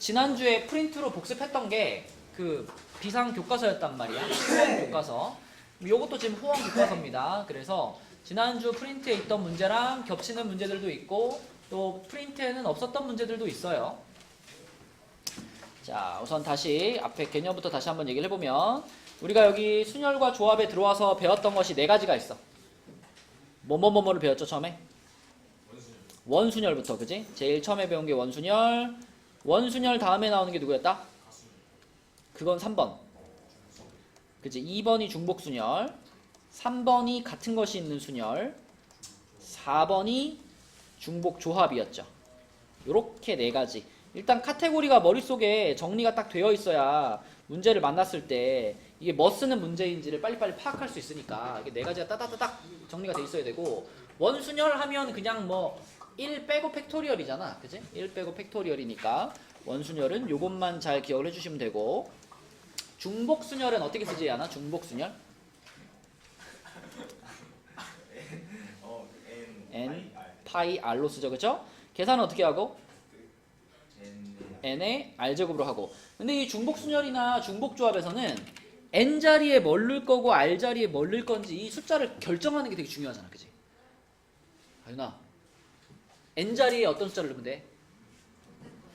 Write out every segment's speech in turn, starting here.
지난주에 프린트로 복습했던 게 그 비상 교과서였단 말이야. 호응 교과서. 요것도 지금 호응 교과서입니다. 그래서 지난주 프린트에 있던 문제랑 겹치는 문제들도 있고 또 프린트에는 없었던 문제들도 있어요. 자, 우선 다시 앞에 개념부터 다시 한번 얘기를 해보면 우리가 여기 순열과 조합에 들어와서 배웠던 것이 네 가지가 있어. 뭐를 배웠죠 처음에? 원순열부터, 그지? 제일 처음에 배운 게 원순열. 원순열 다음에 나오는 게 누구였다? 그건 3번. 그지? 2번이 중복순열. 3번이 같은 것이 있는 순열. 4번이 중복조합이었죠. 요렇게 네 가지. 일단 카테고리가 머릿속에 정리가 딱 되어 있어야 문제를 만났을 때 이게 뭐 쓰는 문제인지를 빨리빨리 파악할 수 있으니까 이게 네 가지가 따다다닥 정리가 돼 있어야 되고, 원순열 하면 그냥 뭐 1 빼고 팩토리얼이잖아. 그지? 1 빼고 팩토리얼이니까 원순열은 요것만 잘 기억을 해주시면 되고, 중복순열은 어떻게 쓰지 않아? 중복순열? n 파이 r로 쓰죠. 그죠? 계산은 어떻게 하고? n의 r제곱으로 하고. 근데 이 중복순열이나 중복조합에서는 n 자리에 뭘 넣을 거고 r 자리에 뭘 넣을 건지 이 숫자를 결정하는 게 되게 중요하잖아. 그지? 아윤아, n 자리에 어떤 숫자를 넣으면 돼?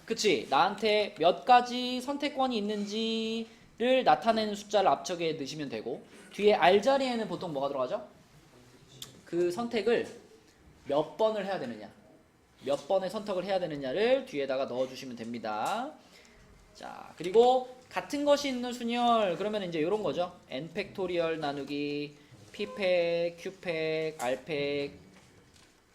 그치? 나한테 몇 가지 선택권이 있는지를 나타내는 숫자를 앞쪽에 넣으시면 되고, 뒤에 r 자리에는 보통 뭐가 들어가죠? 그 선택을 몇 번을 해야 되느냐, 몇 번의 선택을 해야 되느냐를 뒤에다가 넣어주시면 됩니다. 자, 그리고 같은 것이 있는 순열, 그러면 이제 이런 거죠. n 팩토리얼 나누기 p 팩, q 팩, r 팩.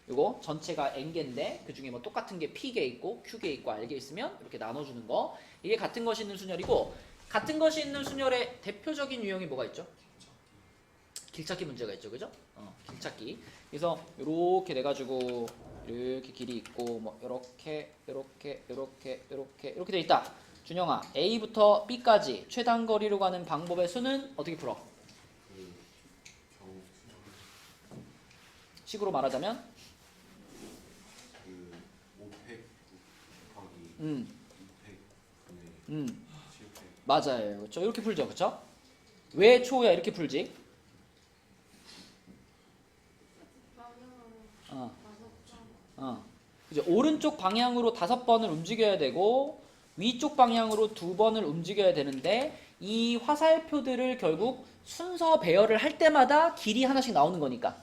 요거 전체가 n개인데 그 중에 뭐 똑같은 게 p개 있고 q개 있고 r개 있으면 이렇게 나눠주는 거. 이게 같은 것이 있는 순열이고, 같은 것이 있는 순열의 대표적인 유형이 뭐가 있죠? 길찾기 문제가 있죠. 그죠? 길찾기. 그래서 이렇게 돼가지고 이렇게 길이 있고 뭐 이렇게 돼 있다. 준영아, A부터 B까지 최단 거리로 가는 방법의 수는 어떻게 풀어? 식으로 말하자면 5팩 곱하기 2팩 맞아요. 그렇죠? 이렇게 풀죠. 그렇죠? 왜 초야 이렇게 풀지? 이제 오른쪽 방향으로 5번을 움직여야 되고 위쪽 방향으로 2번을 움직여야 되는데, 이 화살표들을 결국 순서 배열을 할 때마다 길이 하나씩 나오는 거니까.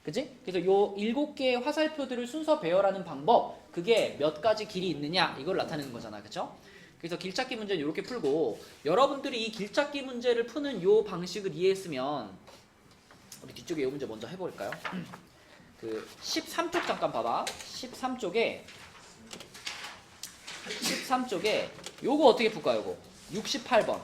그지? 그래서 요 7개의 화살표들을 순서 배열하는 방법, 그게 몇 가지 길이 있느냐 이걸 나타내는 거잖아. 그쵸? 그래서 길찾기 문제는 이렇게 풀고, 여러분들이 이 길찾기 문제를 푸는 요 방식을 이해했으면 우리 뒤쪽에 이 문제 먼저 해볼까요? 그 13쪽 잠깐 봐봐. 13쪽에 요거 어떻게 풀까요? 요거 68번.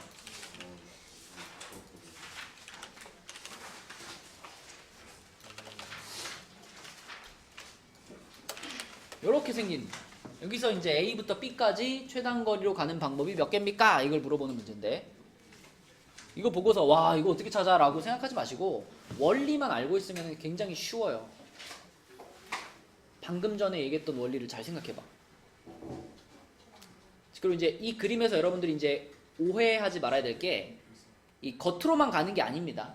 요렇게 생긴, 여기서 이제 A부터 B까지 최단 거리로 가는 방법이 몇 개입니까? 이걸 물어보는 문제인데, 이거 보고서 와 이거 어떻게 찾아? 라고 생각하지 마시고 원리만 알고 있으면 굉장히 쉬워요. 방금 전에 얘기했던 원리를 잘 생각해봐. 그리고 이제 이 그림에서 여러분들이 이제 오해하지 말아야 될 게, 이 겉으로만 가는 게 아닙니다.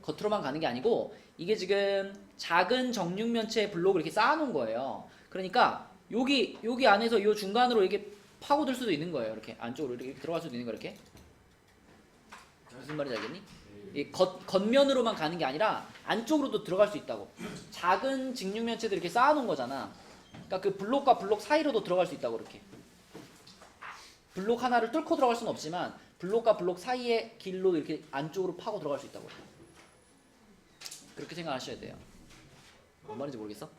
겉으로만 가는 게 아니고 이게 지금 작은 정육면체 블록을 이렇게 쌓아놓은 거예요. 그러니까 여기 안에서 이 중간으로 이렇게 파고들 수도 있는 거예요. 이렇게 안쪽으로 이렇게 들어갈 수도 있는 거. 이렇게 무슨 말인지 알겠니? 이 겉면으로만 가는 게 아니라 안쪽으로도 들어갈 수 있다고. 작은 직육면체들 이렇게 쌓아놓은 거잖아. 그러니까 그 블록과 블록 사이로도 들어갈 수 있다고. 이렇게 블록 하나를 뚫고 들어갈 수는 없지만 블록과 블록 사이의 길로 이렇게 안쪽으로 파고 들어갈 수 있다고. 그렇게 생각하셔야 돼요. 뭔 말인지 모르겠어?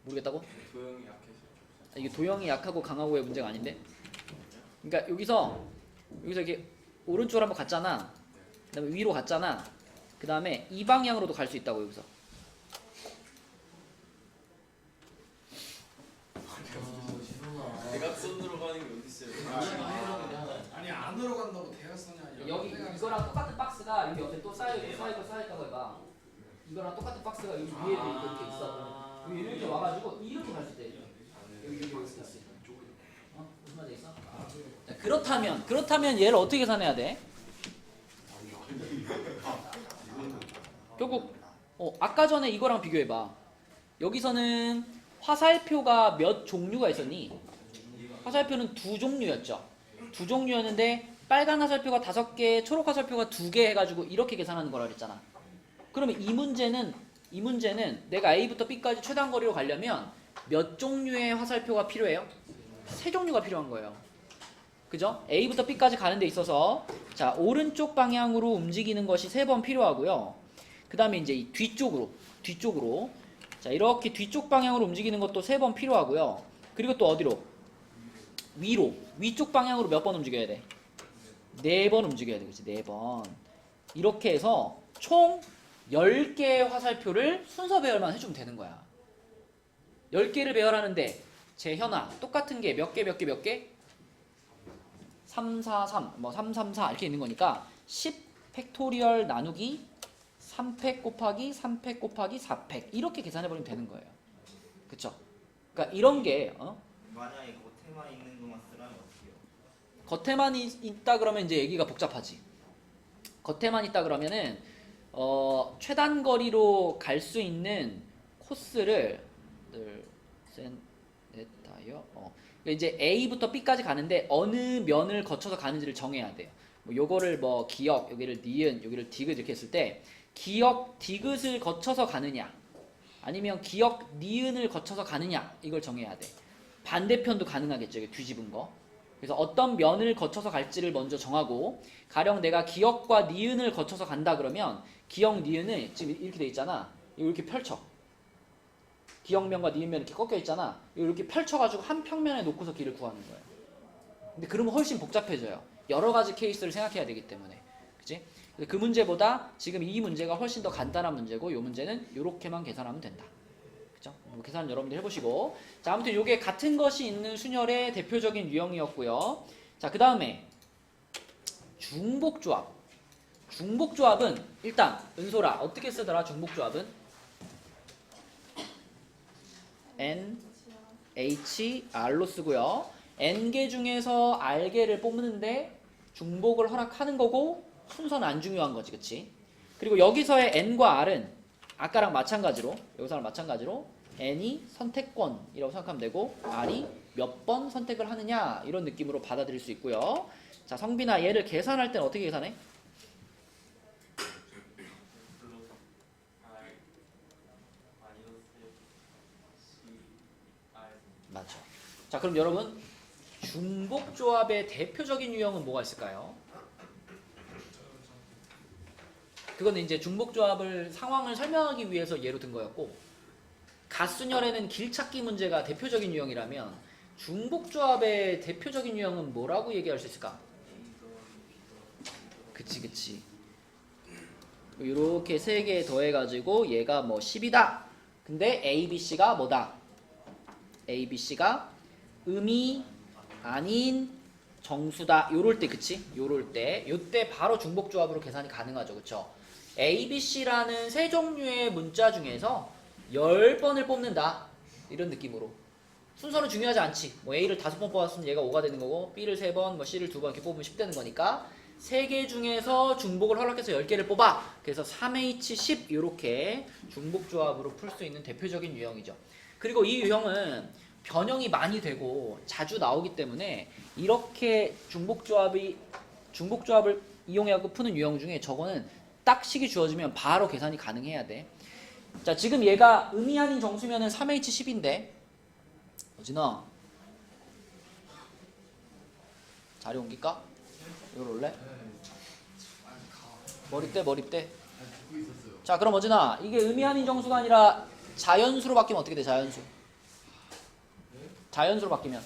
모르겠다고? 도형이 약해서. 이게 도형이 약하고 강하고의 문제가 아닌데? 그러니까 여기서 이렇게 오른쪽으로 한번 갔잖아. 그 다음에 위로 갔잖아. 그 다음에 이 방향으로도 갈 수 있다고. 여기서 대각선으로 가는 게 어디 있어요? 아니 안으로 간다고 대각선이 아니라 여기 이거랑 똑같은 박스가 여기 옆에 또 쌓여있다고 해봐. 이거랑 똑같은 박스가 여기 위에도 이렇게 있어. 여기 이렇게 와가지고 이렇게 갈 수 있대. 여기 이렇게 있어. 무슨 그렇다면 얘를 어떻게 계산해야 돼? 결국 아까 전에 이거랑 비교해봐. 여기서는 화살표가 몇 종류가 있었니? 화살표는 두 종류였죠. 두 종류였는데 빨간 화살표가 5개, 초록 화살표가 2개 해가지고 이렇게 계산하는 거라 그랬잖아. 그러면 이 문제는 내가 A부터 B까지 최단 거리로 가려면 몇 종류의 화살표가 필요해요? 3종류가 필요한 거예요. 그죠? A부터 B까지 가는 데 있어서 자, 오른쪽 방향으로 움직이는 것이 3번 필요하고요. 그 다음에 이제 이 뒤쪽으로 자, 이렇게 뒤쪽 방향으로 움직이는 것도 3번 필요하고요. 그리고 또 어디로? 위쪽 방향으로 몇 번 움직여야 돼? 4번 움직여야 돼. 그치? 4번. 이렇게 해서 총 10개의 화살표를 순서 배열만 해주면 되는 거야. 10개를 배열하는데 재현아 똑같은 게 몇 개? 3, 4, 3, 3, 3, 4 이렇게 있는 거니까 10 팩토리얼 나누기 3팩 곱하기 3팩 곱하기 4팩 이렇게 계산해버리면 되는 거예요. 그쵸? 그러니까 이런 게 만약에 겉에만 있는 것만 쓰라면 어떻게 해요? 겉에만 있다 그러면 이제 얘기가 복잡하지. 겉에만 있다 그러면은 최단 거리로 갈 수 있는 코스를 둘, 셋, 넷, 다여 그러니까 이제 A부터 B까지 가는데 어느 면을 거쳐서 가는지를 정해야 돼요. 뭐 요거를 뭐 기역, 여기를 니은, 여기를 디귿 이렇게 했을 때 기역 디귿을 거쳐서 가느냐 아니면 기역 니은을 거쳐서 가느냐 이걸 정해야 돼. 반대편도 가능하겠죠. 이게 뒤집은 거. 그래서 어떤 면을 거쳐서 갈지를 먼저 정하고 가령 내가 기역과 니은을 거쳐서 간다 그러면 기역 니은을 지금 이렇게 돼 있잖아. 이렇게 펼쳐. 기역면과 니은면 이렇게 꺾여 있잖아. 이렇게 펼쳐가지고 한 평면에 놓고서 길을 구하는 거예요. 근데 그러면 훨씬 복잡해져요. 여러 가지 케이스를 생각해야 되기 때문에. 그치? 그 문제보다 지금 이 문제가 훨씬 더 간단한 문제고 이 문제는 이렇게만 계산하면 된다. 그죠? 뭐 계산 여러분들 해보시고. 자, 아무튼 이게 같은 것이 있는 순열의 대표적인 유형이었고요. 자, 그 다음에 중복조합. 중복조합은 일단 은솔아 어떻게 쓰더라? 중복조합은 N, H, R로 쓰고요. N개 중에서 R개를 뽑는데 중복을 허락하는 거고 순서는 안 중요한 거지, 그치? 그리고 여기서의 N과 R은 아까랑 마찬가지로 여기서랑 마찬가지로 N이 선택권이라고 생각하면 되고 R이 몇 번 선택을 하느냐 이런 느낌으로 받아들일 수 있고요. 자, 성빈아 얘를 계산할 때는 어떻게 계산해? 맞죠. 자, 그럼 여러분 중복조합의 대표적인 유형은 뭐가 있을까요? 그거는 이제 중복조합을 상황을 설명하기 위해서 예로 든 거였고 갓순열에는 길찾기 문제가 대표적인 유형이라면 중복조합의 대표적인 유형은 뭐라고 얘기할 수 있을까? 그치. 이렇게 3개 더해가지고 얘가 뭐 10이다. 근데 A, B, C가 뭐다? A, B, C가 음이 아닌 정수다. 요럴 때 그치? 요때 바로 중복조합으로 계산이 가능하죠. 그쵸? A, B, C라는 3종류의 문자 중에서 10번을 뽑는다. 이런 느낌으로. 순서는 중요하지 않지. 뭐 A를 5번 뽑았으면 얘가 5가 되는 거고 B를 3번, 뭐 C를 2번 이렇게 뽑으면 10 되는 거니까 3개 중에서 중복을 허락해서 10개를 뽑아. 그래서 3H10 이렇게 중복조합으로 풀 수 있는 대표적인 유형이죠. 그리고 이 유형은 변형이 많이 되고 자주 나오기 때문에 이렇게 중복조합을 이용해갖고 푸는 유형 중에 저거는 딱 식이 주어지면 바로 계산이 가능해야 돼. 자, 지금 얘가 음이 아닌 정수면은 3H10인데 어진아 자리 옮길까? 이걸 올래? 머리대. 자, 그럼 어진아 이게 음이 아닌 정수가 아니라 자연수로 바뀌면 어떻게 돼? 자연수로 바뀌면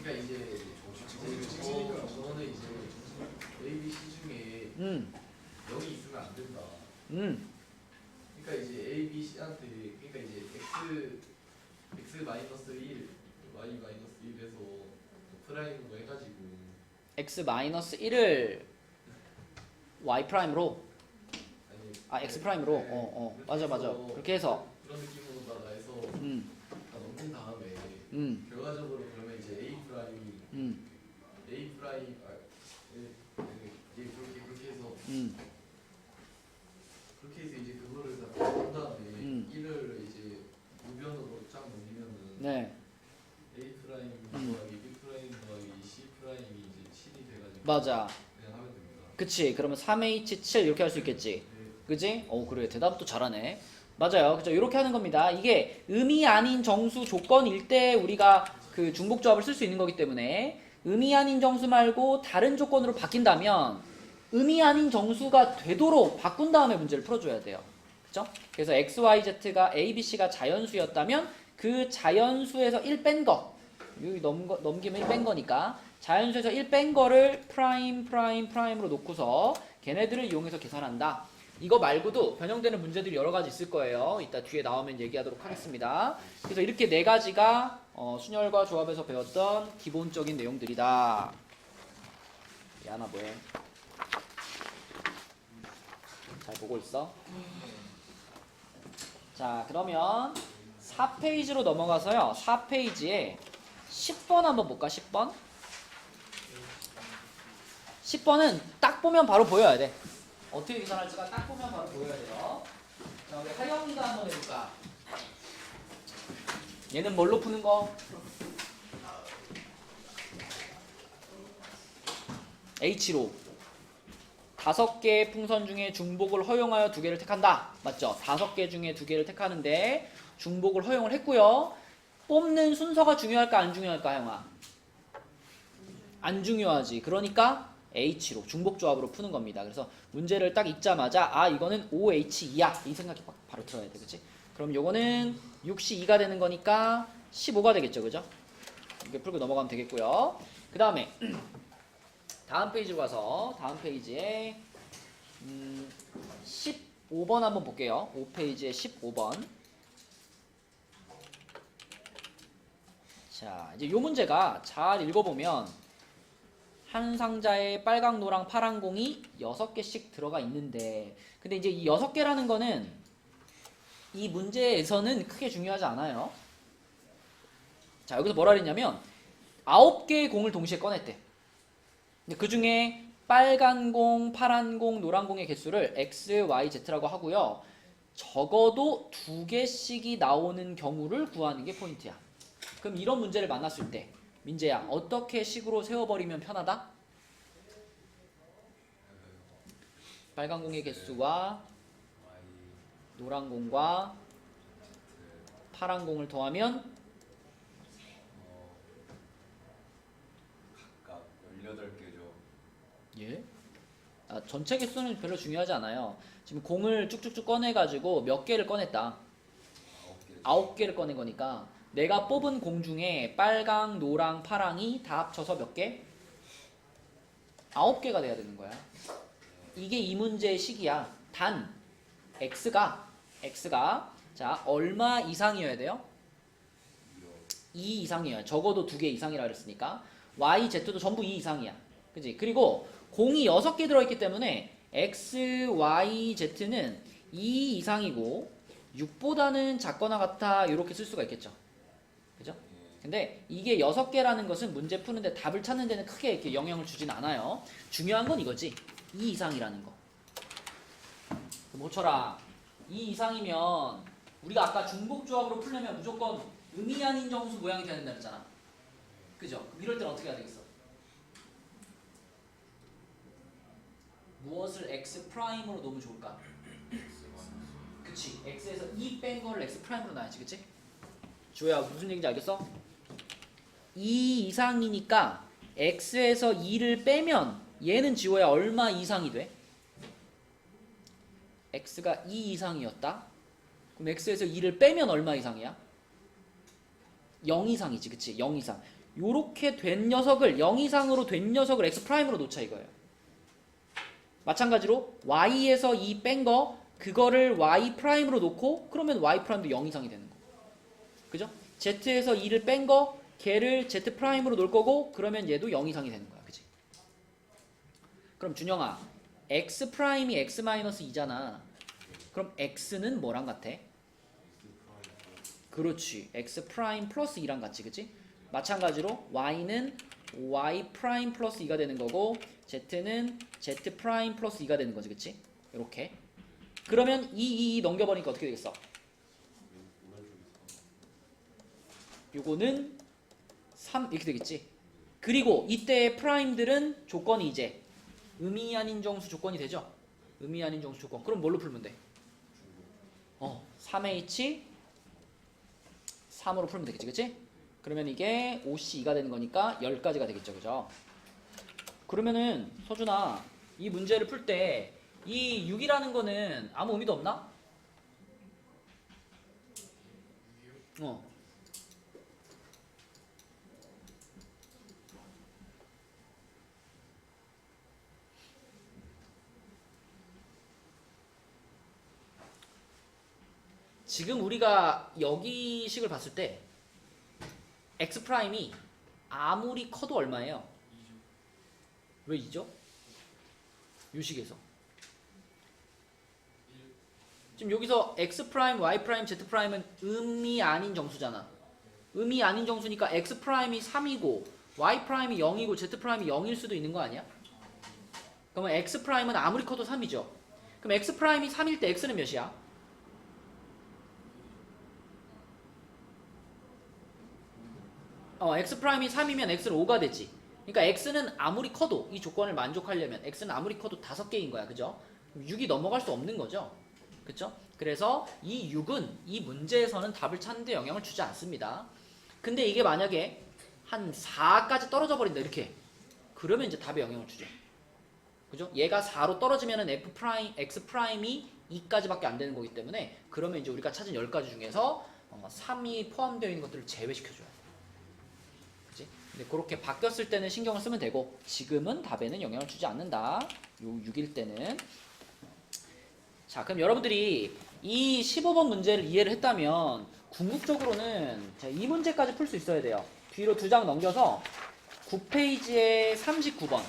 그러니까 이제 저거는 이제 A, B, C 중에 0이 있으면 안 된다. 그러니까 이제 A, B, C한테 그러니까 이제 X 마이너스 1, Y 마이너스 1에서 프라임으로 해가지고 X 마이너스 1을 Y 프라임으로 아니 x 프라임으로. 맞아. 그렇게 해서. 그런 느낌으로다가 해서 다 넘긴 다음에 결과적으로 그러면 이제 A 프라임 그렇게 해서 이제 그거를 다 본 다음에 1을 이제 우변으로 쫙 넘기면은 네. A 프라임 더하기 B 프라임 더하기 C 프라임이 이제 7이 돼가지고 맞아. 그냥 하면 됩니다. 그치. 그러면 3H7 이렇게 할 수 있겠지. 네. 그지? 그래. 대답도 잘하네. 맞아요. 그죠? 이렇게 하는 겁니다. 이게 의미 아닌 정수 조건일 때 우리가 그 중복조합을 쓸 수 있는 거기 때문에 의미 아닌 정수 말고 다른 조건으로 바뀐다면 의미 아닌 정수가 되도록 바꾼 다음에 문제를 풀어줘야 돼요. 그죠? 그래서 x, y, z가 a, b, c가 자연수였다면 그 자연수에서 1 뺀 거, 여기 넘기면 1 뺀 거니까 자연수에서 1 뺀 거를 프라임으로 놓고서 걔네들을 이용해서 계산한다. 이거 말고도 변형되는 문제들이 여러 가지 있을 거예요. 이따 뒤에 나오면 얘기하도록 하겠습니다. 그래서 이렇게 4가지가 순열과 조합에서 배웠던 기본적인 내용들이다. 야나 뭐해? 잘 보고 있어? 자, 그러면 4페이지로 넘어가서요. 4페이지에 10번 한번 볼까? 10번? 10번은 딱 보면 바로 보여야 돼. 어떻게 계산할지가 딱 보면 바로 보여야 돼요. 자, 우리 하영이가 한번 해볼까? 얘는 뭘로 푸는 거? H로 5개의 풍선 중에 중복을 허용하여 2개를 택한다. 맞죠? 5개 중에 2개를 택하는데 중복을 허용을 했고요. 뽑는 순서가 중요할까 안 중요할까, 하영아? 안 중요하지. 그러니까 H로 중복조합으로 푸는 겁니다. 그래서 문제를 딱 읽자마자 이거는 OH2야 이 생각이 바로 들어야 돼. 그치? 그럼 요거는 6시 2가 되는 거니까 15가 되겠죠. 그죠? 이렇게 풀고 넘어가면 되겠고요. 그 다음에 다음 페이지로 가서 다음 페이지에 15번 한번 볼게요. 5페이지에 15번. 자, 이제 요 문제가 잘 읽어보면 한 상자에 빨강, 노랑, 파란 공이 6개씩 들어가 있는데, 근데 이제 이 6개라는 거는 이 문제에서는 크게 중요하지 않아요. 자, 여기서 뭐라 그랬냐면 9개의 공을 동시에 꺼냈대. 근데 그 중에 빨간 공, 파란 공, 노란 공의 개수를 x, y, z라고 하고요. 적어도 2개씩이 나오는 경우를 구하는 게 포인트야. 그럼 이런 문제를 만났을 때 민재야, 어떻게 식으로 세워버리면 편하다? 빨간 공의 개수와 노란 공과 파란 공을 더하면 각각 18개죠. 예? 전체 개수는 별로 중요하지 않아요. 지금 공을 쭉쭉쭉 꺼내가지고 몇 개를 꺼냈다. 9개를 꺼낸 거니까 내가 뽑은 공 중에 빨강, 노랑, 파랑이 다 합쳐서 몇 개? 9개가 돼야 되는 거야. 이게 이 문제의 식이야. 단 x가 자 얼마 이상이어야 돼요? 2 이상이어야. 적어도 2개 이상이라 그랬으니까 y, z도 전부 2 이상이야. 그지? 그리고 공이 6개 들어있기 때문에 x, y, z는 2 이상이고 6보다는 작거나 같아 이렇게 쓸 수가 있겠죠. 그죠? 근데 이게 6개라는 것은 문제 푸는데 답을 찾는 데는 크게 이렇게 영향을 주진 않아요. 중요한 건 이거지. 2 이상이라는 거. 모쳐라. 2 이상이면 우리가 아까 중복조합으로 풀려면 무조건 의미 아닌 정수 모양이 돼야 된다 그랬잖아. 그죠? 그럼 이럴 때는 어떻게 해야 되겠어? 무엇을 x 프라임으로 놓으면 좋을까? 그치. x에서 2 뺀 거를 x 프라임으로 놔야지. 그치? 주호야 무슨 얘기인지 알겠어? 2 이상이니까 x에서 2를 빼면 얘는 지호야 얼마 이상이 돼? x가 2 이상이었다? 그럼 x에서 2를 빼면 얼마 이상이야? 0 이상이지. 그치? 0 이상. 요렇게 된 녀석을 0 이상으로 된 녀석을 x 프라임으로 놓자 이거예요. 마찬가지로 y에서 2 뺀 거 그거를 y 프라임으로 놓고 그러면 y 프라임도 0 이상이 되는 거. 그죠? z에서 2를 뺀 거 걔를 z 프라임으로 놓을 거고 그러면 얘도 0 이상이 되는 거야. 그치? 그럼 준영아 x 프라임이 x 마이너스 2잖아. 그럼 x는 뭐랑 같아? 그렇지. x 프라임 플러스 2랑 같이, 그치? 마찬가지로 y는 y 프라임 플러스 2가 되는 거고 z는 z 프라임 플러스 2가 되는 거지, 그치? 이렇게. 그러면 2 넘겨버리니까 어떻게 되겠어? 요거는 3 이렇게 되겠지. 그리고 이때의 프라임들은 조건이 이제 의미 아닌 정수 조건이 되죠. 의미 아닌 정수 조건. 그럼 뭘로 풀면 돼? 3H 3으로 풀면 되겠지, 그치? 그러면 이게 5C2가 되는 거니까 10가지가 되겠죠, 그죠? 그러면은 서준아, 이 문제를 풀 때 이 6이라는 거는 아무 의미도 없나? 지금 우리가 여기 식을 봤을 때 x 프라임이 아무리 커도 얼마예요? 왜 2죠? 이 식에서 지금 여기서 x 프라임, y 프라임, z 프라임은 의미 아닌 정수잖아. 의미 아닌 정수니까 x 프라임이 3이고 y 프라임이 0이고 z 프라임이 0일 수도 있는 거 아니야? 그러면 x 프라임은 아무리 커도 3이죠. 그럼 x 프라임이 3일 때 x는 몇이야? x 프라임이 3이면 x는 5가 되지. 그러니까 x는 아무리 커도 이 조건을 만족하려면 x는 아무리 커도 5개인 거야. 그죠? 6이 넘어갈 수 없는 거죠. 그쵸? 그래서 이 6은 이 문제에서는 답을 찾는 데 영향을 주지 않습니다. 근데 이게 만약에 한 4까지 떨어져 버린다 이렇게. 그러면 이제 답에 영향을 주죠. 그죠? 얘가 4로 떨어지면은 f 프라임, x 프라임이 2까지밖에 안 되는 거기 때문에 그러면 이제 우리가 찾은 10가지 중에서 3이 포함되어 있는 것들을 제외시켜줘야 돼. 그치? 근데 그렇게 바뀌었을 때는 신경을 쓰면 되고 지금은 답에는 영향을 주지 않는다. 요 6일 때는. 자, 그럼 여러분들이 이 15번 문제를 이해를 했다면 궁극적으로는 이 문제까지 풀 수 있어야 돼요. 뒤로 2장 넘겨서 9페이지에 39번.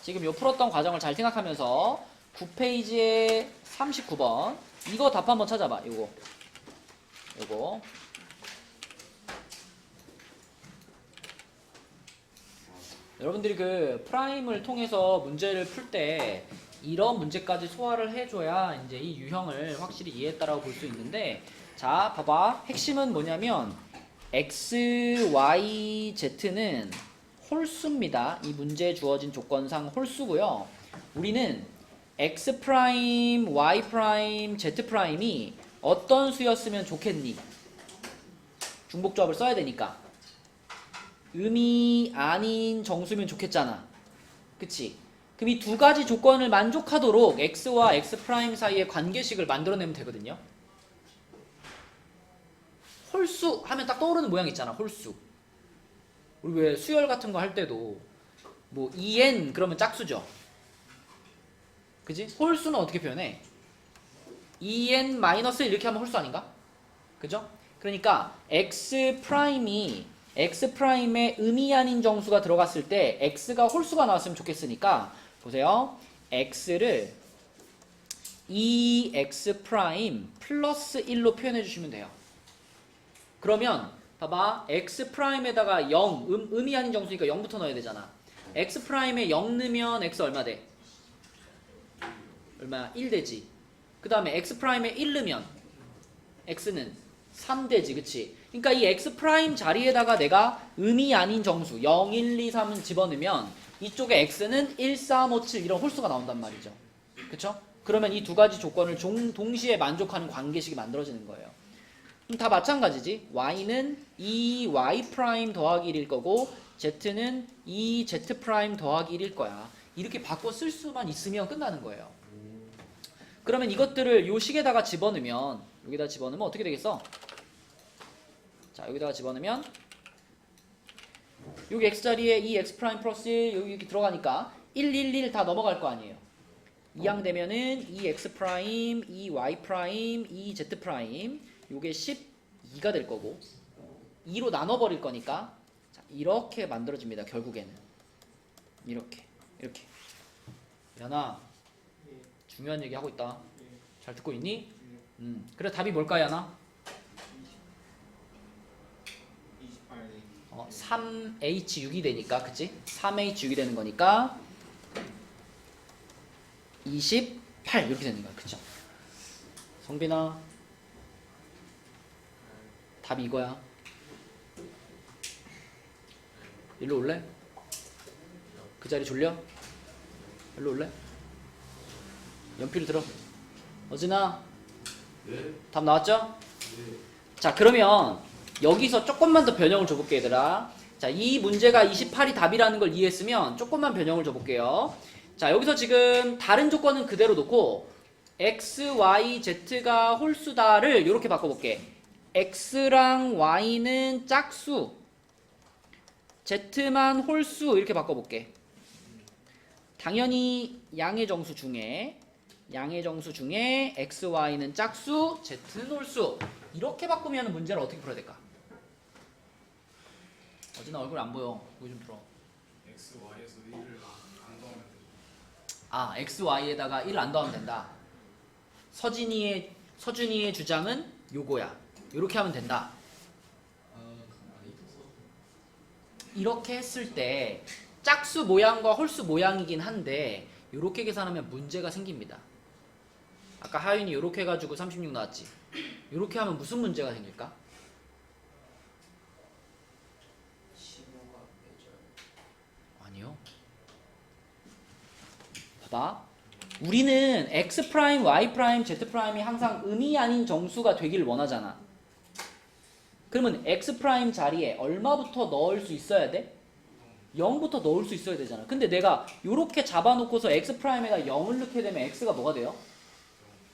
지금 요 풀었던 과정을 잘 생각하면서 9페이지에 39번. 이거 답 한번 찾아봐. 요거. 여러분들이 그 프라임을 통해서 문제를 풀 때 이런 문제까지 소화를 해줘야 이제 이 유형을 확실히 이해했다라고 볼 수 있는데, 자, 봐봐. 핵심은 뭐냐면 x, y, z는 홀수입니다. 이 문제에 주어진 조건상 홀수고요. 우리는 x 프라임, y 프라임, z 프라임이 어떤 수였으면 좋겠니? 중복조합을 써야 되니까. 의미 아닌 정수면 좋겠잖아. 그치? 그럼 이 두 가지 조건을 만족하도록 x와 x 프라임 사이의 관계식을 만들어내면 되거든요. 홀수 하면 딱 떠오르는 모양 있잖아. 홀수. 우리 왜 수열 같은 거 할 때도 뭐 2n 그러면 짝수죠. 그지? 홀수는 어떻게 표현해? 2n 마이너스 이렇게 하면 홀수 아닌가? 그죠? 그러니까 x 프라임에 의미 아닌 정수가 들어갔을 때 x가 홀수가 나왔으면 좋겠으니까 보세요. x를 2x 프라임 플러스 1로 표현해 주시면 돼요. 그러면 봐봐. x 프라임에다가 0 의미 아닌 정수니까 0부터 넣어야 되잖아. x 프라임에 0 넣으면 x 얼마 돼? 얼마야? 1 되지. 그 다음에 x 프라임에 1 넣으면 x는 3 되지. 그치? 그러니까 이 x 프라임 자리에다가 내가 의미 아닌 정수 0, 1, 2, 3은 집어넣으면 이쪽에 x는 1, 3, 5, 7 이런 홀수가 나온단 말이죠. 그쵸? 그러면 이 두 가지 조건을 동시에 만족하는 관계식이 만들어지는 거예요. 다 마찬가지지. y는 2y 프라임 더하기 1일 거고 z는 2z 프라임 더하기 1일 거야. 이렇게 바꿔 쓸 수만 있으면 끝나는 거예요. 그러면 이것들을 요 식에다가 집어넣으면 여기다 집어넣으면 어떻게 되겠어? 자, 여기다가 집어넣으면 여기 x자리에 이 x 프라임 플러스 1 여기 이렇게 들어가니까 1, 1, 1 다 넘어갈 거 아니에요. 이항 되면은 이 x 프라임, 이 y 프라임, 이 z 프라임 요게 12가 될 거고 2로 나눠버릴 거니까 자, 이렇게 만들어집니다. 결국에는 이렇게 연아 중요한 얘기 하고 있다. 잘 듣고 있니? 그래 답이 뭘까요, 하나? 3H6이 되니까, 그치? 3H6이 되는 거니까 28 이렇게 되는 거야, 그쵸? 성빈아, 답이 이거야. 일로 올래? 그 자리 졸려? 일로 올래? 연필을 들어. 어진아, 네. 답 나왔죠? 네. 자, 그러면 여기서 조금만 더 변형을 줘볼게, 얘들아. 자, 이 문제가 28이 답이라는 걸 이해했으면 조금만 변형을 줘볼게요. 자, 여기서 지금 다른 조건은 그대로 놓고 x, y, z가 홀수다를 이렇게 바꿔볼게. x랑 y는 짝수, z만 홀수 이렇게 바꿔볼게. 당연히 양의 정수 중에 x, y는 짝수, z는 홀수. 이렇게 바꾸면 문제를 어떻게 풀어야 될까? 어진아 얼굴 안 보여. 여기 좀 들어. X, Y에서 1을 안 더하면 되죠. 아, x, y에다가 1을 안 더하면 된다. 서준이의 주장은 요거야. 이렇게 하면 된다. 가만히 있어서. 이렇게 했을 때 짝수 모양과 홀수 모양이긴 한데 이렇게 계산하면 문제가 생깁니다. 아까 하윤이 이렇게 해가지고 36 나왔지. 이렇게 하면 무슨 문제가 생길까? 15가 빼줘요. 아니요. 봐봐. 우리는 x 프라임, y 프라임, z 프라임이 항상 음이 아닌 정수가 되기를 원하잖아. 그러면 x 프라임 자리에 얼마부터 넣을 수 있어야 돼? 0부터 넣을 수 있어야 되잖아. 근데 내가 이렇게 잡아놓고서 x 프라임에다 0을 넣게 되면 x가 뭐가 돼요?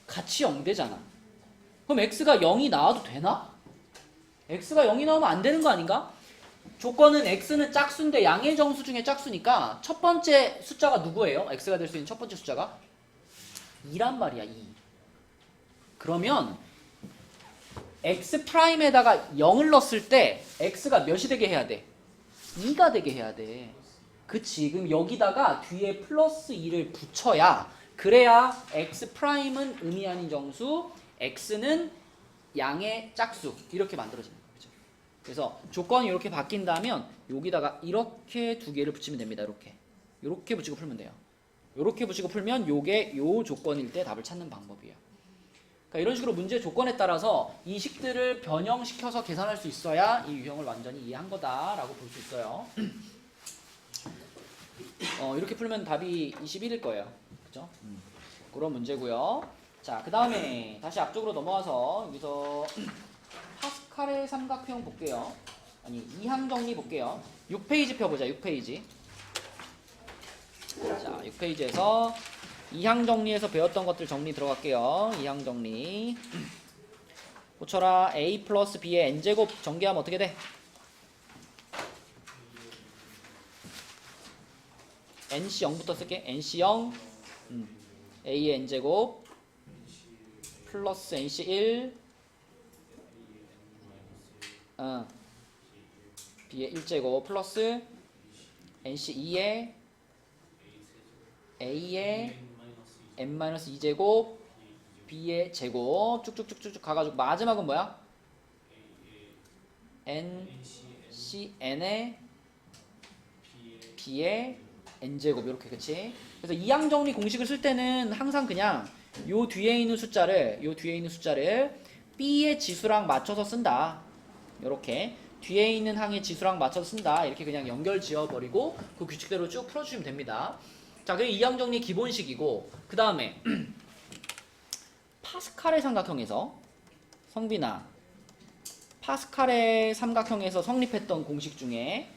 같이 0 되잖아. 그럼 x가 0이 나와도 되나? x가 0이 나오면 안 되는 거 아닌가? 조건은 x는 짝수인데 양의 정수 중에 짝수니까 첫 번째 숫자가 누구예요? x가 될 수 있는 첫 번째 숫자가 2란 말이야. 2. 그러면 x 프라임에다가 0을 넣었을 때 x가 몇이 되게 해야 돼? 2가 되게 해야 돼. 그치? 그럼 여기다가 뒤에 플러스 2를 붙여야, 그래야 x 프라임은 음이 아닌 정수, x는 양의 짝수 이렇게 만들어지는 거죠. 그죠? 그래서 조건이 이렇게 바뀐다면 여기다가 이렇게 두 개를 붙이면 됩니다. 이렇게 붙이고 풀면 돼요. 이렇게 붙이고 풀면 요게 요 조건일 때 답을 찾는 방법이에요. 그러니까 이런 식으로 문제 조건에 따라서 이 식들을 변형시켜서 계산할 수 있어야 이 유형을 완전히 이해한 거다라고 볼 수 있어요. 이렇게 풀면 답이 21일 거예요. 그죠? 그런 문제고요. 자, 그 다음에 다시 앞쪽으로 넘어와서 여기서 파스칼의 삼각형 볼게요. 아니, 이항 정리 볼게요. 6페이지 펴보자. 6페이지. 자, 6페이지에서 이항 정리에서 배웠던 것들 정리 들어갈게요. 이항 정리. 고쳐라. a 플러스 b의 n제곱 전개하면 어떻게 돼? nc 0부터 쓸게. nc 0 a의 n제곱 플러스 nc 1 b의 1제곱 플러스 nc 2의 a의 n-2제곱 b의 제곱 쭉쭉쭉쭉 가가지고 마지막은 뭐야? ncn의 b의 n제곱 이렇게. 그치? 그래서 이항 정리 공식을 쓸 때는 항상 그냥 요 뒤에 있는 숫자를 b의 지수랑 맞춰서 쓴다. 요렇게 뒤에 있는 항의 지수랑 맞춰서 쓴다. 이렇게 그냥 연결 지어버리고 그 규칙대로 쭉 풀어주시면 됩니다. 자, 그게 이항 정리 기본식이고, 그 다음에 파스칼의 삼각형에서, 성빈아, 파스칼의 삼각형에서 성립했던 공식 중에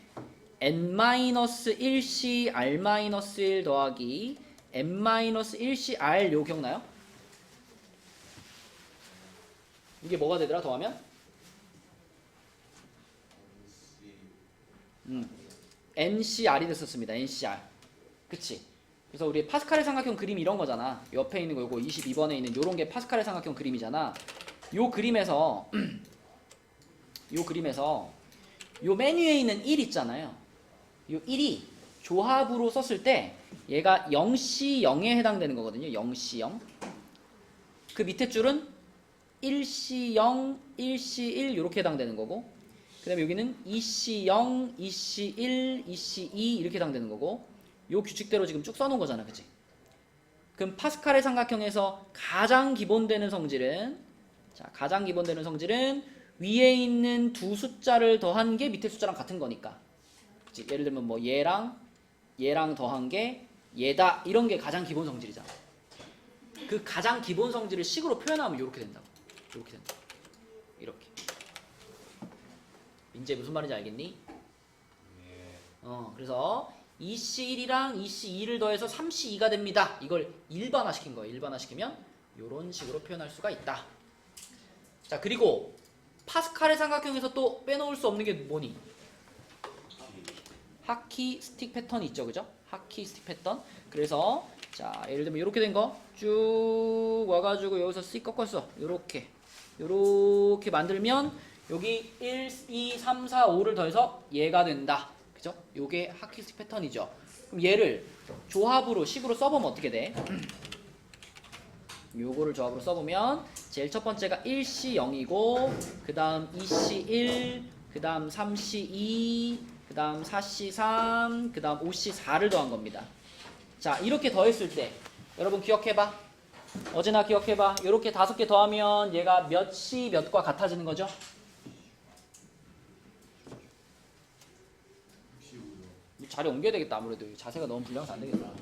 n-1c r-1 더하기 n-1c r 요 기억나요? 이게 뭐가 되더라 더하면? ncr이 됐었습니다. ncr. 그치? 그래서 우리 파스칼의 삼각형 그림이 이런 거잖아. 옆에 있는 거 요거 22번에 있는 요런 게 파스칼의 삼각형 그림이잖아. 요 그림에서 요 맨 위에 있는 1 있잖아요. 요 1이 조합으로 썼을 때 얘가 0C 0에 해당되는 거거든요. 0C 0. 그 밑에 줄은 1C 0, 1C 1 이렇게 해당되는 거고, 그 다음에 여기는 2C 0, 2C 1, 2C 2 이렇게 해당되는 거고, 요 규칙대로 지금 쭉 써놓은 거잖아, 그치? 그럼 파스칼의 삼각형에서 가장 기본되는 성질은, 자, 가장 기본되는 성질은 위에 있는 두 숫자를 더한 게 밑에 숫자랑 같은 거니까. 그치? 예를 들면 뭐 얘랑 더한 게 얘다, 이런 게 가장 기본 성질이잖아. 그 가장 기본 성질을 식으로 표현하면 이렇게 된다고. 이렇게 된다. 이렇게. 민재 무슨 말인지 알겠니? 그래서 2C1이랑 2C2를 더해서 3C2가 됩니다. 이걸 일반화시킨 거예요. 일반화시키면 이런 식으로 표현할 수가 있다. 자, 그리고 파스칼의 삼각형에서 또 빼놓을 수 없는 게 뭐니? 하키 스틱 패턴이 있죠, 그죠? 하키 스틱 패턴. 그래서 자, 예를 들면 이렇게 된 거 쭉 와가지고 여기서 씩 꺾었어. 요렇게 만들면 여기 1, 2, 3, 4, 5를 더해서 얘가 된다. 그죠? 요게 하키 스틱 패턴이죠. 그럼 얘를 조합으로 식으로 써보면 어떻게 돼? 요거를 조합으로 써보면 제일 첫 번째가 1C 0이고, 그 다음 2C 1, 그 다음 3C 2, 그 다음 4C 3, 그 다음 5C 4를 더한 겁니다. 자, 이렇게 더했을 때 여러분 기억해봐. 어제나 기억해봐. 이렇게 5개 더하면 얘가 몇 C 몇과 같아지는 거죠? 65요. 자리 옮겨야 되겠다. 아무래도 자세가 너무 불량해서 안 되겠다. 아니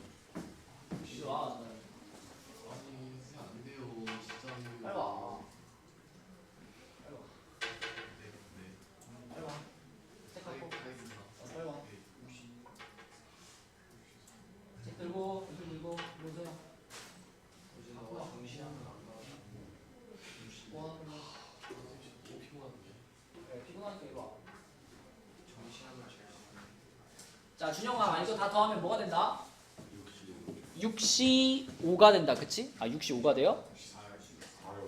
안 돼요 진짜. 빨리 와. 네. 빨리 와. 가겠습니다. 빨리 와. 책 들고, 들고, 오세요. 어제 나 정시하면 안 가. 와, 너무 피곤한데. 그래, 피곤하니까 이리 와. 정시하면 제일 자, 준영아, 이거 다 더하면 뭐가 된다? 65가 된다, 그치? 아, 65가 돼요? 64요.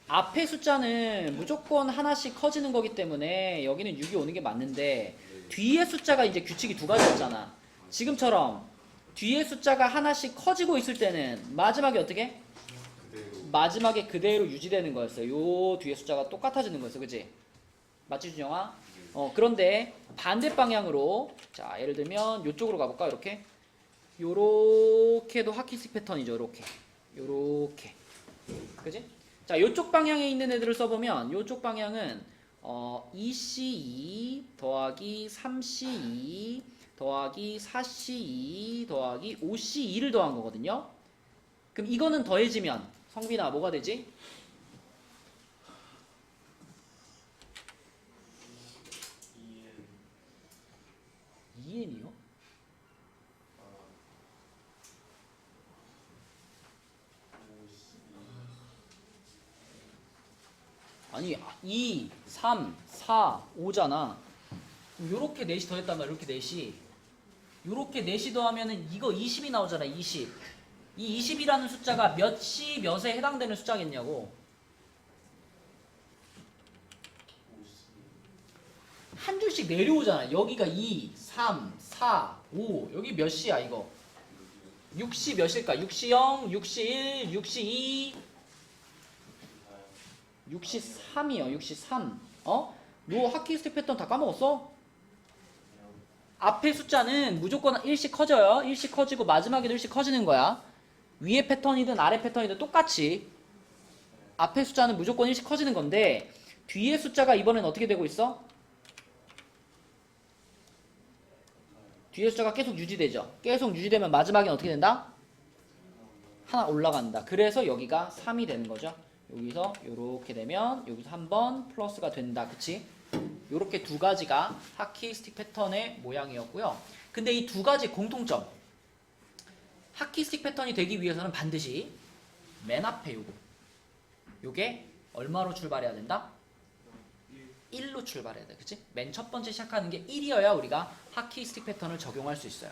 앞에 숫자는 무조건 하나씩 커지는 거기 때문에 여기는 6이 오는 게 맞는데, 뒤에 숫자가 이제 규칙이 두 가지였잖아. 지금처럼 뒤에 숫자가 하나씩 커지고 있을 때는 마지막에 어떻게? 마지막에 그대로 유지되는 거였어요. 요 뒤에 숫자가 똑같아지는 거였어, 그치? 맞지, 준영아? 그런데 반대 방향으로, 자, 예를 들면 요쪽으로 가볼까? 이렇게. 요렇게도 하키스틱 패턴이죠. 요렇게. 그지? 자, 요쪽 방향에 있는 애들을 써보면 요쪽 방향은 2C2 더하기 3C2 더하기 4C2 더하기 5C2를 더한 거거든요. 그럼 이거는 더해지면 성빈아 뭐가 되지? 2N이요? 아니 2, 3, 4, 5잖아. 요렇게 넷이 더했단 말이야. 이렇게 넷이. 요렇게 넷이 더하면은 이거 20이 나오잖아. 20. 이 20이라는 숫자가 몇이 몇에 해당되는 숫자겠냐고. 한 줄씩 내려오잖아. 여기가 2, 3, 4, 5. 여기 몇 시야 이거? 6시 몇일까? 6시 0, 6시 1, 6시 2, 6시 3이요. 6시 3. 너 하키스틱 패턴 다 까먹었어? 앞에 숫자는 무조건 1씩 커져요. 1씩 커지고 마지막에도 1씩 커지는 거야. 위에 패턴이든 아래 패턴이든 똑같이 앞에 숫자는 무조건 1씩 커지는 건데 뒤에 숫자가 이번엔 어떻게 되고 있어? 뒤에 숫자가 계속 유지되죠. 계속 유지되면 마지막엔 어떻게 된다? 하나 올라간다. 그래서 여기가 3이 되는 거죠. 여기서 요렇게 되면 여기서 한번 플러스가 된다. 그치? 요렇게 두 가지가 하키 스틱 패턴의 모양이었고요. 근데 이 두 가지 공통점. 하키 스틱 패턴이 되기 위해서는 반드시 맨 앞에 요게 얼마로 출발해야 된다? 1로 출발해야 돼. 그치? 맨 첫 번째 시작하는 게 1이어야 우리가 하키 스틱 패턴을 적용할 수 있어요.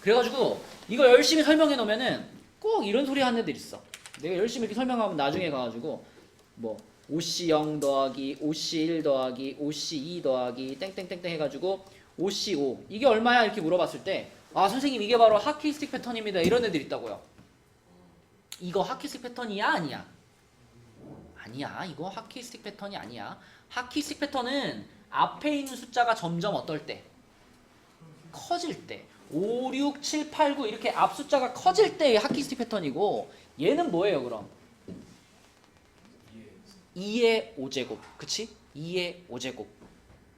그래가지고 이거 열심히 설명해 놓으면은 꼭 이런 소리 하는 애들 있어. 내가 열심히 이렇게 설명하면 나중에 가가지고 뭐 5C0 더하기 5C1 더하기 5C2 더하기 땡땡땡땡 해가지고 OC5 이게 얼마야? 이렇게 물어봤을 때 아 선생님 이게 바로 하키스틱 패턴입니다 이런 애들 있다고요. 이거 하키스틱 패턴이야 아니야? 아니야. 이거 하키스틱 패턴이 아니야. 하키스틱 패턴은 앞에 있는 숫자가 점점 어떨 때? 커질 때. 5, 6, 7, 8, 9 이렇게 앞 숫자가 커질 때의 하키스틱 패턴이고 얘는 뭐예요 그럼? 2의 5제곱. 그치? 2의 5제곱.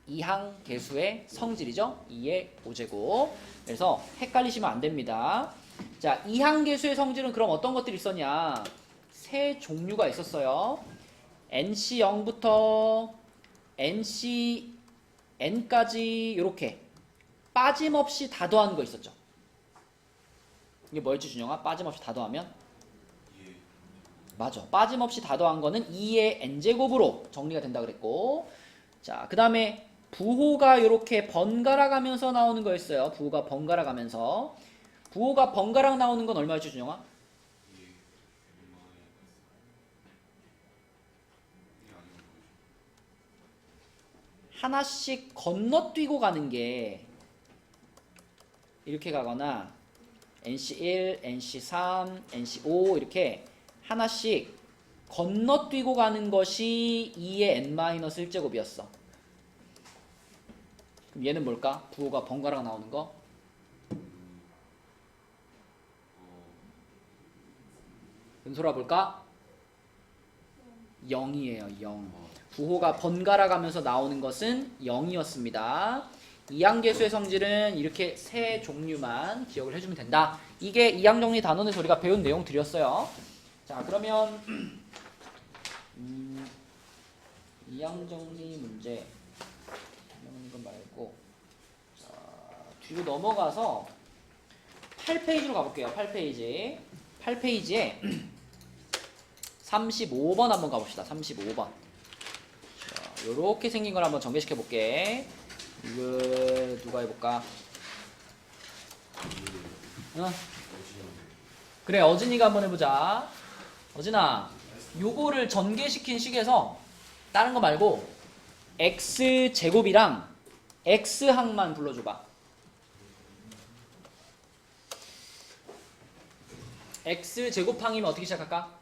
이항 계수의 성질이죠. 2의 5제곱. 그래서 헷갈리시면 안 됩니다. 자, 이항 계수의 성질은 그럼 어떤 것들이 있었냐? 세 종류가 있었어요. NC0부터 NCN까지 이렇게 빠짐없이 다 더하는 거 있었죠. 이게 뭐였지 준영아? 빠짐없이 다 더하면? 맞아. 빠짐없이 다 더한 거는 2의 n제곱으로 정리가 된다 그랬고, 자, 그 다음에 부호가 이렇게 번갈아 가면서 나오는 거였어요. 부호가 번갈아 가면서. 부호가 번갈아 나오는 건 얼마였지 준영아? 하나씩 건너뛰고 가는 게 이렇게 가거나 NC1, NC3, NC5 이렇게 하나씩 건너뛰고 가는 것이 2의 n-1제곱이었어. 그럼 얘는 뭘까? 부호가 번갈아 나오는 거? 은솔아 볼까? 0이에요. 0. 부호가 번갈아 가면서 나오는 것은 0이었습니다. 이항계수의 성질은 이렇게 세 종류만 기억을 해주면 된다. 이게 이항정리 단원에서 우리가 배운 내용들이었어요. 자, 그러면 이항정리 문제 이거 말고 자, 뒤로 넘어가서 8페이지로 가볼게요. 8페이지. 8페이지에 35번 한번 가봅시다. 35번. 자, 요렇게 생긴 걸 한번 전개시켜 볼게. 이거 누가 해볼까? 응? 그래, 어진이가 한번 해보자. 어진아, 요거를 전개시킨 식에서 다른 거 말고 x제곱이랑 x항만 불러줘봐. x제곱항이면 어떻게 시작할까?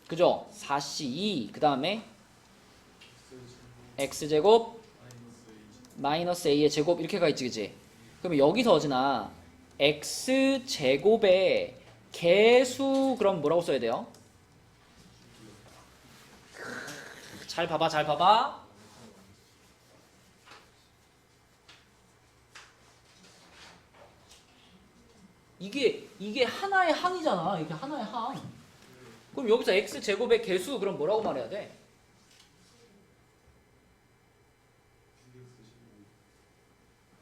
그죠? 4c2 그 다음에 x제곱 마이너스 a의 제곱 이렇게 가있지 그치? 그러면 여기서 어지나 x제곱의 개수 그럼 뭐라고 써야 돼요? 잘 봐봐 잘 봐봐. 이게 하나의 항이잖아. 이게 하나의 항. 그럼 여기서 x제곱의 개수 그럼 뭐라고 말해야 돼?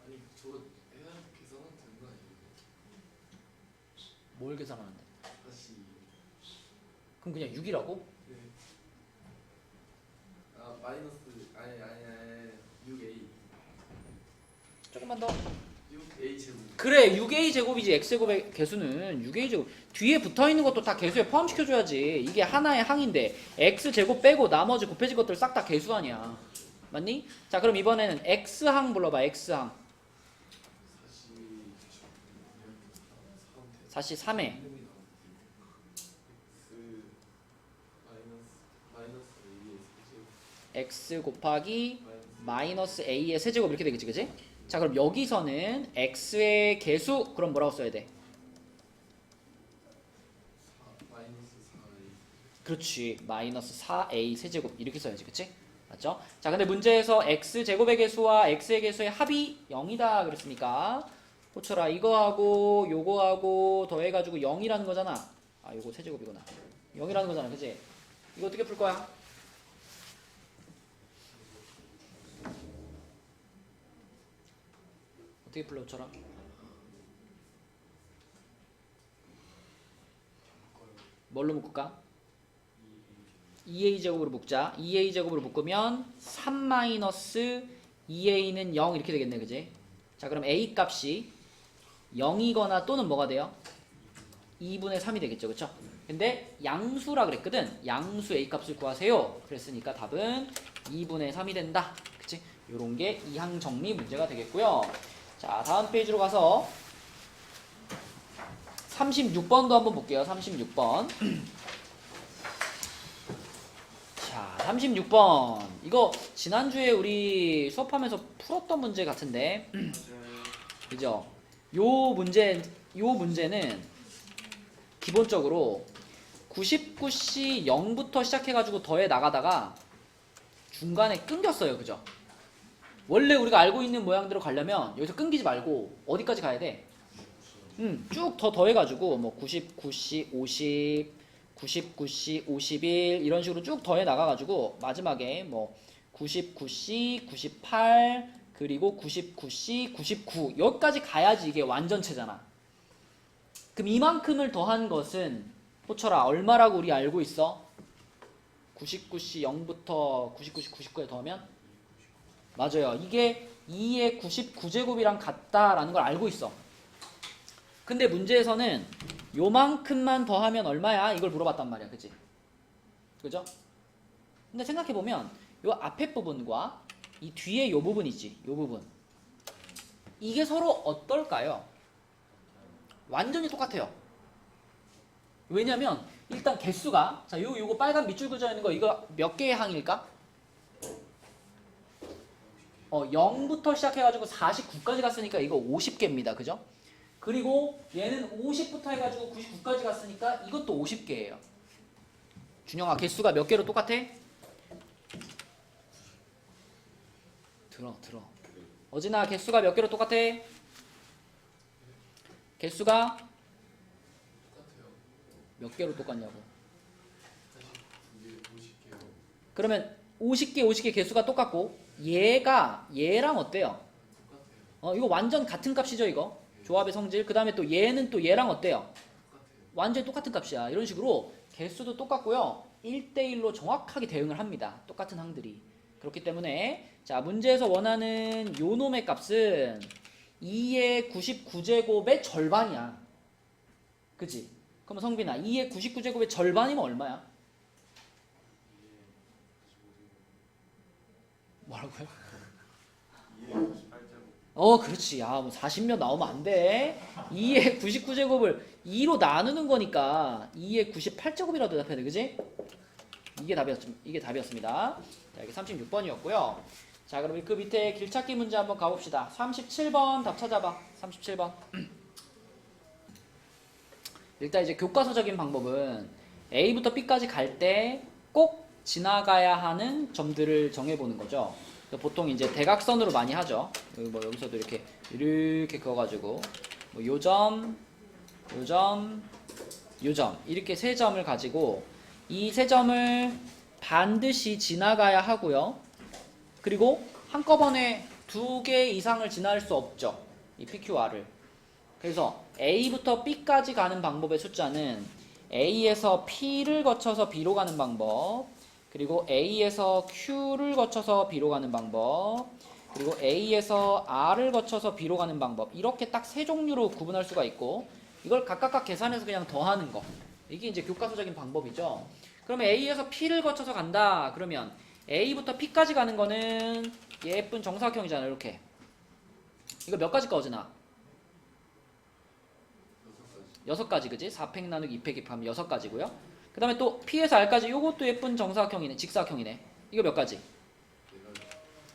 아니 저거 해야 계산하면 되는 거 아니에요? 뭘 계산하는데? 다시 그럼 그냥 6이라고? 네. 아 마이너스 아니 6a 조금만 더. 6a 제곱 그래 6a 제곱이지. x제곱의 개수는 6a 제곱. 뒤에 붙어있는 것도 다 개수에 포함시켜줘야지. 이게 하나의 항인데 x제곱 빼고 나머지 곱해진 것들 싹 다 개수 아니야. 맞니? 자 그럼 이번에는 x항 불러봐. x항. 다시 4C 3에 마이너스 a의 세제곱 x 곱하기 마이너스 a의 세제곱 이렇게 되겠지 그치? 자 그럼 여기서는 x의 개수 그럼 뭐라고 써야 돼? 마이너스 4a 그렇지. 마이너스 4a 세제곱 이렇게 써야지 그치? 맞죠? 자 근데 문제에서 x제곱의 개수와 x의 개수의 합이 0이다 그랬으니까 호철아 이거하고 요거하고 더해가지고 0이라는 거잖아. 아 요거 세제곱이구나. 0이라는 거잖아 그치? 이거 어떻게 풀 거야? 어떻게 풀려 호철아? 뭘로 묶을까? 2a 제곱으로 묶자. 2a 제곱으로 묶으면 3 마이너스 2a는 0 이렇게 되겠네 그지? 자 그럼 a 값이 0이거나 또는 뭐가 돼요? 2분의 3이 되겠죠. 그쵸? 근데 양수라 그랬거든. 양수 A 값을 구하세요. 그랬으니까 답은 2분의 3이 된다. 그치? 요런 게 이항 정리 문제가 되겠고요. 자, 다음 페이지로 가서 36번도 한번 볼게요. 36번. 자, 36번. 이거 지난주에 우리 수업하면서 풀었던 문제 같은데. 그죠? 요 문제는 기본적으로 99C 0부터 시작해가지고 더해 나가다가 중간에 끊겼어요. 그죠? 원래 우리가 알고 있는 모양대로 가려면 여기서 끊기지 말고 어디까지 가야 돼? 쭉 더해가지고 뭐 99C 50, 99C 51 이런 식으로 쭉 더해 나가가지고 마지막에 뭐 99C 98 그리고 99C 99 여기까지 가야지 이게 완전체잖아. 그럼 이만큼을 더한 것은 호철아 얼마라고 우리 알고 있어? 99C 0부터 99C 99에 더하면? 맞아요. 이게 2의 99제곱이랑 같다라는 걸 알고 있어. 근데 문제에서는 요만큼만 더하면 얼마야? 이걸 물어봤단 말이야. 그치? 그죠? 근데 생각해보면 요 앞에 부분과 이 뒤에 요 부분 있지? 요 부분. 이게 서로 어떨까요? 완전히 똑같아요. 왜냐면 일단 개수가 자, 요거 빨간 밑줄 그려 있는 거 이거 몇 개의 항일까? 0부터 시작해가지고 49까지 갔으니까 이거 50개입니다. 그죠? 그리고 얘는 50부터 해가지고 99까지 갔으니까 이것도 50개예요. 준영아 개수가 몇 개로 똑같아? 들어. 어진아 개수가 몇 개로 똑같아? 개수가 몇 개로 똑같냐고. 그러면 50개 개수가 똑같고 얘랑 어때요? 이거 완전 같은 값이죠 이거. 조합의 성질. 그 다음에 또 얘는 또 얘랑 어때요? 완전히 똑같은 값이야. 이런 식으로 개수도 똑같고요. 1대1로 정확하게 대응을 합니다. 똑같은 항들이. 그렇기 때문에 자 문제에서 원하는 요 놈의 값은 2의 99제곱의 절반이야. 그치? 그럼 성빈아 2의 99제곱의 절반이면 얼마야? 뭐라고요? 그렇지. 뭐 40몇 나오면 안 돼. 2의 99제곱을 2로 나누는 거니까 2의 98제곱이라도 대답해야 돼. 그지? 이게 답이었습니다. 자, 이게 36번이었고요. 자, 그럼 그 밑에 길찾기 문제 한번 가봅시다. 37번 답 찾아봐. 37번. 일단 이제 교과서적인 방법은 A부터 B까지 갈 때 꼭 지나가야 하는 점들을 정해보는 거죠. 보통 이제 대각선으로 많이 하죠. 뭐 여기서도 이렇게 그어가지고 뭐 요점, 요점, 요점 이렇게 세 점을 가지고 이 세 점을 반드시 지나가야 하고요. 그리고 한꺼번에 2개 이상을 지날 수 없죠. 이 PQR을. 그래서 A부터 B까지 가는 방법의 숫자는 A에서 P를 거쳐서 B로 가는 방법, 그리고 A에서 Q를 거쳐서 B로 가는 방법, 그리고 A에서 R을 거쳐서 B로 가는 방법, 이렇게 딱 세 종류로 구분할 수가 있고 이걸 각각 계산해서 그냥 더하는 거, 이게 이제 교과서적인 방법이죠. 그러면 A에서 P를 거쳐서 간다 그러면 A부터 P까지 가는 거는 예쁜 정사각형이잖아요. 이렇게 이거 몇 가지 거지나? 6가지. 그지? 4팩 나누기 2팩 하면 6가지고요. 그 다음에 또 P에서 R까지 요것도 예쁜 정사각형이네. 직사각형이네. 이거 몇 가지?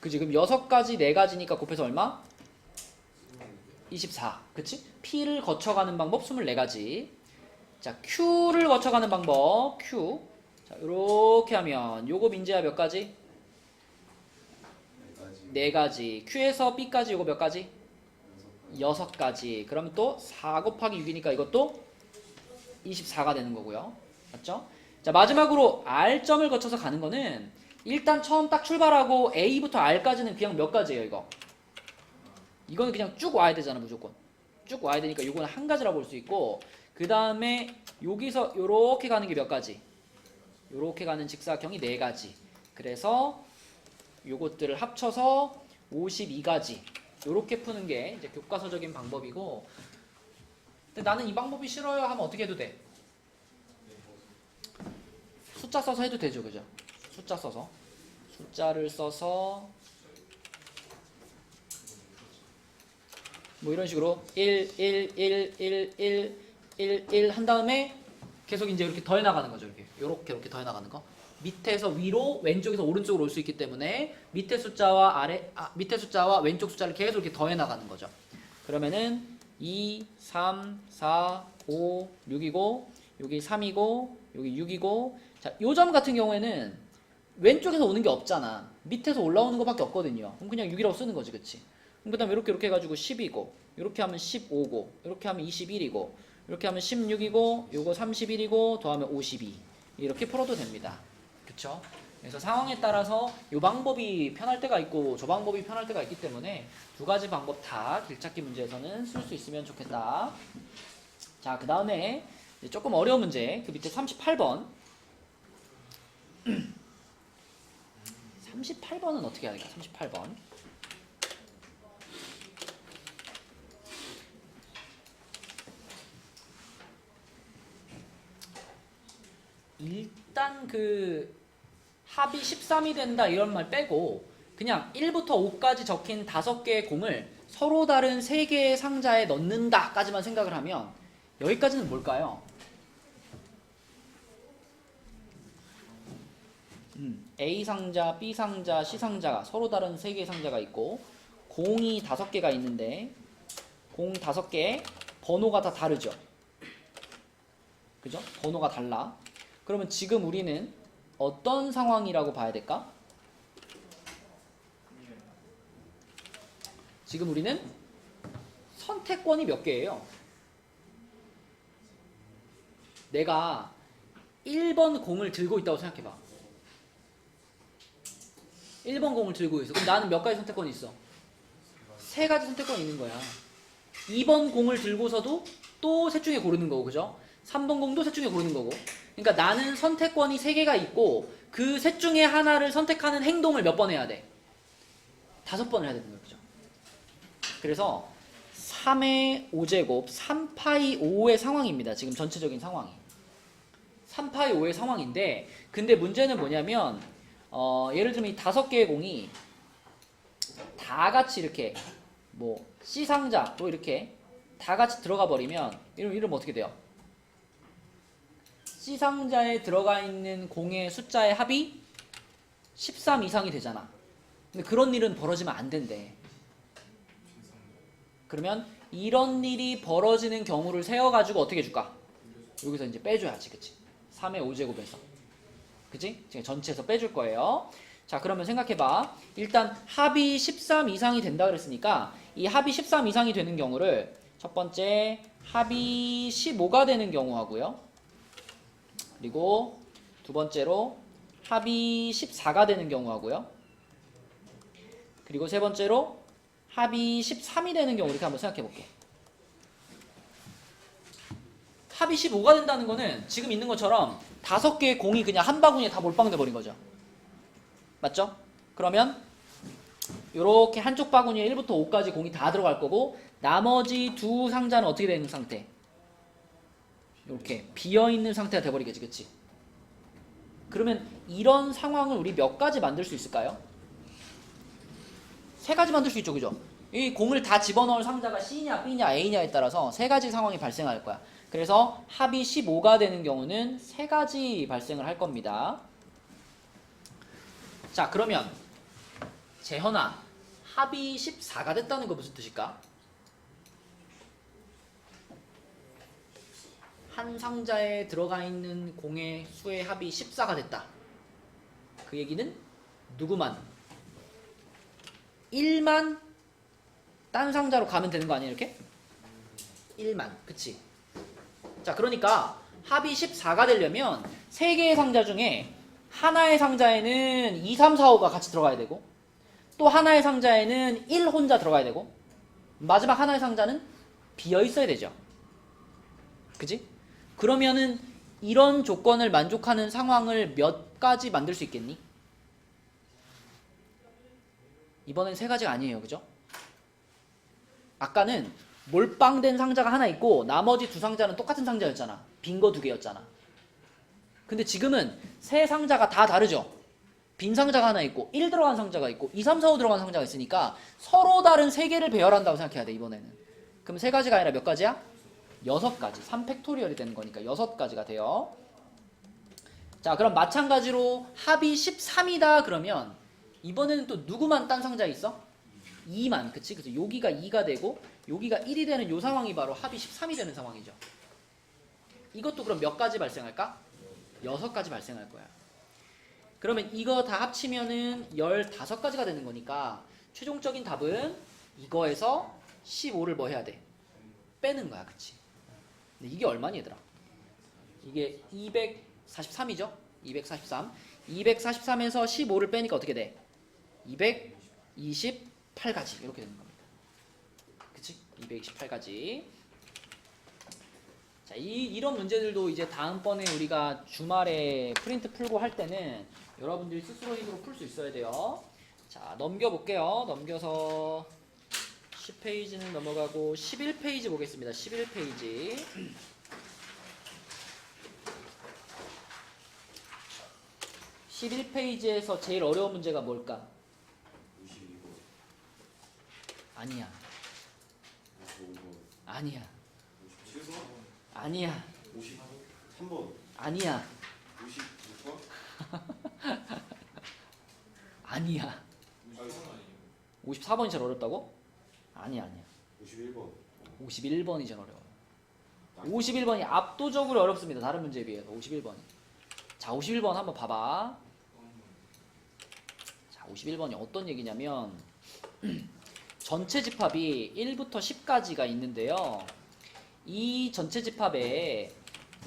그지? 그럼 6가지 4가지니까 곱해서 얼마? 24. 그치? P를 거쳐가는 방법 24가지. 자, Q를 거쳐가는 방법 Q. 자, 요렇게 하면 요거 민재야 몇 가지? 4가지. Q에서 B까지 요거 몇 가지? 6가지. 그럼 또 4 곱하기 6이니까 이것도 24가 되는 거고요. 맞죠? 자, 마지막으로 R점을 거쳐서 가는 거는 일단 처음 딱 출발하고 A부터 R까지는 그냥 몇 가지예요, 이거? 이거는 그냥 쭉 와야 되잖아, 무조건. 쭉 와야 되니까 이거는 한 가지라고 볼 수 있고, 그 다음에 여기서 요렇게 가는 게 몇 가지? 요렇게 가는 직사각형이 4가지. 그래서 요것들을 합쳐서 52가지. 요렇게 푸는 게 이제 교과서적인 방법이고, 근데 나는 이 방법이 싫어요 하면 어떻게 해도 돼? 숫자 써서 해도 되죠, 그죠? 숫자 써서. 숫자를 써서 뭐 이런 식으로 1, 1, 1, 1, 1, 1, 1 한 다음에 계속 이제 이렇게 더해 나가는 거죠. 이렇게 더해 나가는 거. 밑에서 위로, 왼쪽에서 오른쪽으로 올 수 있기 때문에 밑에 숫자와 밑에 숫자와 왼쪽 숫자를 계속 이렇게 더해 나가는 거죠. 그러면은 2, 3, 4, 5, 6이고 여기 3이고 여기 6이고 자, 요 점 같은 경우에는 왼쪽에서 오는 게 없잖아. 밑에서 올라오는 거밖에 없거든요. 그럼 그냥 6이라고 쓰는 거지, 그치? 그럼 그 다음에 이렇게 해가지고 10이고 이렇게 하면 15고 이렇게 하면 21이고 이렇게 하면 16이고 요거 31이고 더하면 52 이렇게 풀어도 됩니다. 그쵸? 그래서 상황에 따라서 요 방법이 편할 때가 있고 저 방법이 편할 때가 있기 때문에 두 가지 방법 다 길찾기 문제에서는 쓸 수 있으면 좋겠다. 자, 그 다음에 조금 어려운 문제 그 밑에 38번 38번은 어떻게 해야 될까? 38번 일단 그 합이 13이 된다 이런 말 빼고 그냥 1부터 5까지 적힌 5개의 공을 서로 다른 3개의 상자에 넣는다 까지만 생각을 하면 여기까지는 뭘까요? A 상자, B 상자, C 상자가 서로 다른 3개의 상자가 있고 공이 5개가 있는데 공 5개 번호가 다 다르죠. 그죠? 번호가 달라. 그러면 지금 우리는 어떤 상황이라고 봐야 될까? 지금 우리는 선택권이 몇 개예요? 내가 1번 공을 들고 있다고 생각해봐. 1번 공을 들고 있어. 그럼 나는 몇 가지 선택권이 있어? 3가지 선택권이 있는 거야. 2번 공을 들고서도 또 셋 중에 고르는 거고, 그죠? 3번 공도 셋 중에 고르는 거고. 그러니까 나는 선택권이 3개가 있고 그 셋 중에 하나를 선택하는 행동을 몇 번 해야 돼? 5번을 해야 되는 거예요, 그죠? 그래서 3의 5제곱 3파이 5의 상황입니다. 지금 전체적인 상황이 3파이 5의 상황인데 근데 문제는 뭐냐면 예를 들면 이 5개의 공이 다 같이 이렇게 뭐 C 상자로 이렇게 다 같이 들어가 버리면 이러면 어떻게 돼요? C 상자에 들어가 있는 공의 숫자의 합이 13 이상이 되잖아. 근데 그런 일은 벌어지면 안 된대. 그러면 이런 일이 벌어지는 경우를 세워가지고 어떻게 해줄까? 여기서 이제 빼줘야지, 그치? 3의 5제곱에서. 그치? 지금 전체에서 빼줄 거예요. 자, 그러면 생각해봐. 일단 합이 13 이상이 된다 그랬으니까 이 합이 13 이상이 되는 경우를 첫 번째 합이 15가 되는 경우 하고요. 그리고 두 번째로 합이 14가 되는 경우 하고요. 그리고 세 번째로 합이 13이 되는 경우 이렇게 한번 생각해 볼게. 합이 15가 된다는 거는 지금 있는 것처럼 5개의 공이 그냥 한 바구니에 다 몰빵돼 버린 거죠. 맞죠? 그러면 이렇게 한쪽 바구니에 1부터 5까지 공이 다 들어갈 거고 나머지 두 상자는 어떻게 되는 상태? 이렇게 비어있는 상태가 돼버리겠지, 그치? 그러면 이런 상황을 우리 몇 가지 만들 수 있을까요? 3가지 만들 수 있죠, 그죠? 이 공을 다 집어넣을 상자가 C냐, B냐, A냐에 따라서 3가지 상황이 발생할 거야. 그래서 합이 15가 되는 경우는 3가지 발생을 할 겁니다. 자, 그러면 재현아, 합이 14가 됐다는 거 무슨 뜻일까? 한 상자에 들어가 있는 공의 수의 합이 14가 됐다. 그 얘기는 누구만? 1만 딴 상자로 가면 되는 거 아니야, 이렇게? 1만, 그치? 자, 그러니까 합이 14가 되려면 3개의 상자 중에 하나의 상자에는 2, 3, 4, 5가 같이 들어가야 되고 또 하나의 상자에는 1 혼자 들어가야 되고 마지막 하나의 상자는 비어 있어야 되죠. 그치? 그러면은 이런 조건을 만족하는 상황을 몇 가지 만들 수 있겠니? 이번엔 3가지가 아니에요, 그죠? 아까는 몰빵된 상자가 하나 있고 나머지 두 상자는 똑같은 상자였잖아. 빈 거 두 개였잖아. 근데 지금은 세 상자가 다 다르죠. 빈 상자가 하나 있고 1 들어간 상자가 있고 2, 3, 4, 5 들어간 상자가 있으니까 서로 다른 세 개를 배열한다고 생각해야 돼 이번에는. 그럼 세 가지가 아니라 몇 가지야? 6가지. 3팩토리얼이 되는 거니까 6가지가 돼요. 자, 그럼 마찬가지로 합이 13이다 그러면 이번에는 또 누구만 딴 상자에 있어? 2만. 그치? 그래서 여기가 2가 되고 여기가 1이 되는 요 상황이 바로 합이 13이 되는 상황이죠. 이것도 그럼 몇 가지 발생할까? 6가지 발생할 거야. 그러면 이거 다 합치면은 15가지가 되는 거니까 최종적인 답은 이거에서 15를 뭐 해야 돼? 빼는 거야. 그치? 근데 이게 얼마니 얘들아? 이게 243이죠? 243. 243에서 15를 빼니까 어떻게 돼? 228가지 이렇게 되는 겁니다. 그치? 228가지. 자, 이런 문제들도 이제 다음번에 우리가 주말에 프린트 풀고 할 때는 여러분들이 스스로 힘으로 풀 수 있어야 돼요. 자, 넘겨볼게요. 넘겨서 10페이지는 넘어가고 11페이지 보겠습니다. 11페이지. 11페이지에서 제일 어려운 문제가 뭘까? 52번, 아니야. 55번, 아니야. 57번, 아니야. 53번, 아니야. 56번? 아니야. 54번이 제일 어렵다고? 아니야. 51번. 51번이 제일 어려워요. 51번이 압도적으로 어렵습니다. 다른 문제에 비해서 51번이. 자, 51번 한번 봐봐. 자, 51번이 어떤 얘기냐면 전체 집합이 1부터 10까지가 있는데요. 이 전체 집합에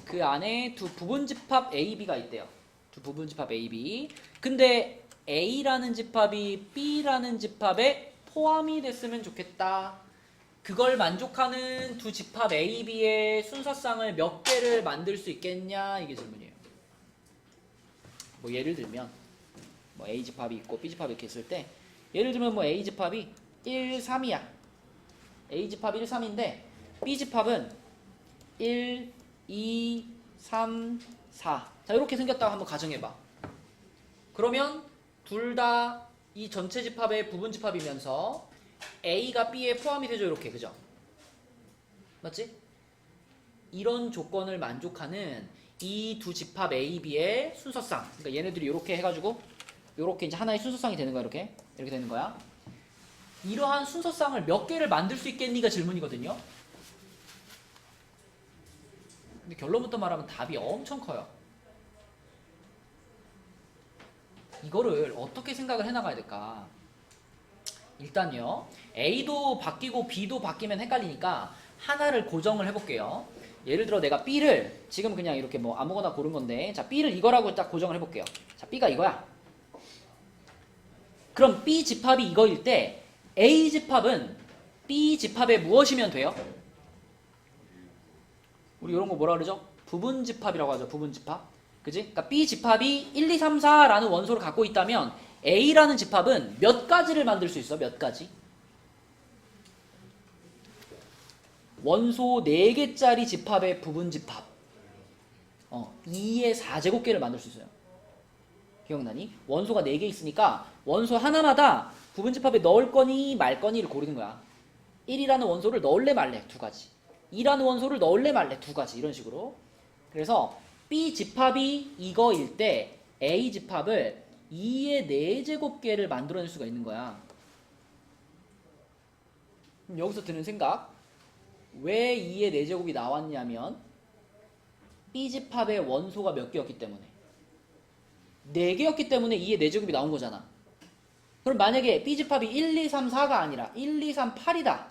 그 안에 두 부분 집합 A, B가 있대요. 두 부분 집합 A, B. 근데 A라는 집합이 B라는 집합에 포함이 됐으면 좋겠다. 그걸 만족하는 두 집합 A, B의 순서상을 몇 개를 만들 수 있겠냐? 이게 질문이에요. 뭐 예를 들면 뭐 A 집합이 있고 B 집합이 이렇게 있을 때 예를 들면 뭐 A 집합이 1, 3이야. A 집합 1, 3인데 B 집합은 1, 2, 3, 4. 자, 이렇게 생겼다고 한번 가정해봐. 그러면 둘 다 이 전체 집합의 부분 집합이면서 A가 B에 포함이 되죠. 이렇게. 그죠? 맞지? 이런 조건을 만족하는 이 두 집합 A, B의 순서상. 그러니까 얘네들이 이렇게 해가지고 이렇게 이제 하나의 순서상이 되는 거야. 이렇게 되는 거야. 이러한 순서상을 몇 개를 만들 수 있겠니가 질문이거든요. 근데 결론부터 말하면 답이 엄청 커요. 이거를 어떻게 생각을 해나가야 될까? 일단요, A도 바뀌고 B도 바뀌면 헷갈리니까 하나를 고정을 해볼게요. 예를 들어 내가 B를 지금 그냥 이렇게 뭐 아무거나 고른 건데, 자, B를 이거라고 딱 고정을 해볼게요. 자, B가 이거야. 그럼 B 집합이 이거일 때 A 집합은 B 집합에 무엇이면 돼요? 우리 이런 거 뭐라 그러죠? 부분 집합이라고 하죠. 부분 집합. 그지? 그러니까 B 집합이 1, 2, 3, 4라는 원소를 갖고 있다면 A라는 집합은 몇 가지를 만들 수 있어? 몇 가지? 원소 4개짜리 집합의 부분 집합. 2의 4제곱계를 만들 수 있어요. 기억나니? 원소가 4개 있으니까 원소 하나마다 부분 집합에 넣을 거니 말 거니를 고르는 거야. 1이라는 원소를 넣을래 말래 2가지. 2라는 원소를 넣을래 말래 2가지. 이런 식으로. 그래서 B 집합이 이거일 때 A 집합을 2의 4제곱계를 만들어낼 수가 있는 거야. 그럼 여기서 드는 생각, 왜 2의 4제곱이 나왔냐면 B 집합의 원소가 몇 개였기 때문에, 4개였기 때문에 2의 4제곱이 나온 거잖아. 그럼 만약에 B 집합이 1, 2, 3, 4가 아니라 1, 2, 3, 8이다.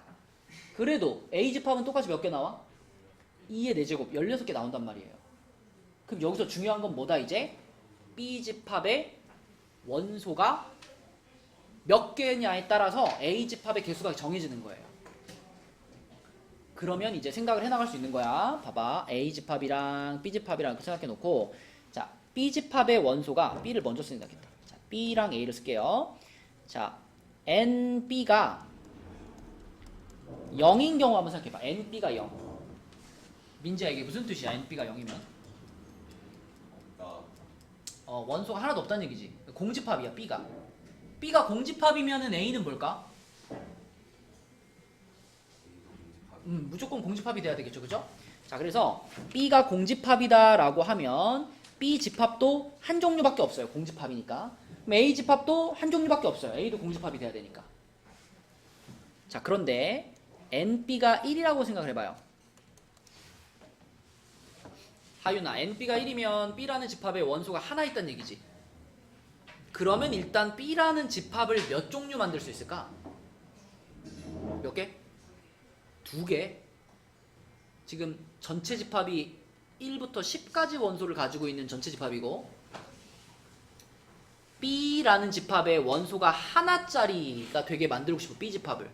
그래도 A 집합은 똑같이 몇 개 나와? 2의 4제곱 16개 나온단 말이에요. 그럼 여기서 중요한 건 뭐다 이제? B 집합의 원소가 몇 개냐에 따라서 A 집합의 개수가 정해지는 거예요. 그러면 이제 생각을 해나갈 수 있는 거야. 봐봐. A 집합이랑 B 집합이랑 이렇게 생각해 놓고, 자, B 집합의 원소가 B를 먼저 쓰는 게 낫겠다. 자, B랑 A를 쓸게요. 자, NB가 0인 경우 한번 생각해봐. nb가 0. 민지야 이게 무슨 뜻이야? nb가 0이면? 원소가 하나도 없다는 얘기지. 공집합이야 b가. b가 공집합이면은 a는 뭘까? 무조건 공집합이 돼야 되겠죠, 그죠? 자, 그래서 b가 공집합이다라고 하면 b 집합도 한 종류밖에 없어요. 공집합이니까. 그럼 a 집합도 한 종류밖에 없어요. a도 공집합이 돼야 되니까. 자, 그런데 nb가 1이라고 생각을 해봐요. 하윤아, nb가 1이면 b라는 집합에 원소가 하나 있다는 얘기지. 그러면 일단 b라는 집합을 몇 종류 만들 수 있을까? 몇 개? 2개. 지금 전체 집합이 1부터 10까지 원소를 가지고 있는 전체 집합이고, B라는 집합의 원소가 하나짜리가 되게 만들고 싶어. B 집합을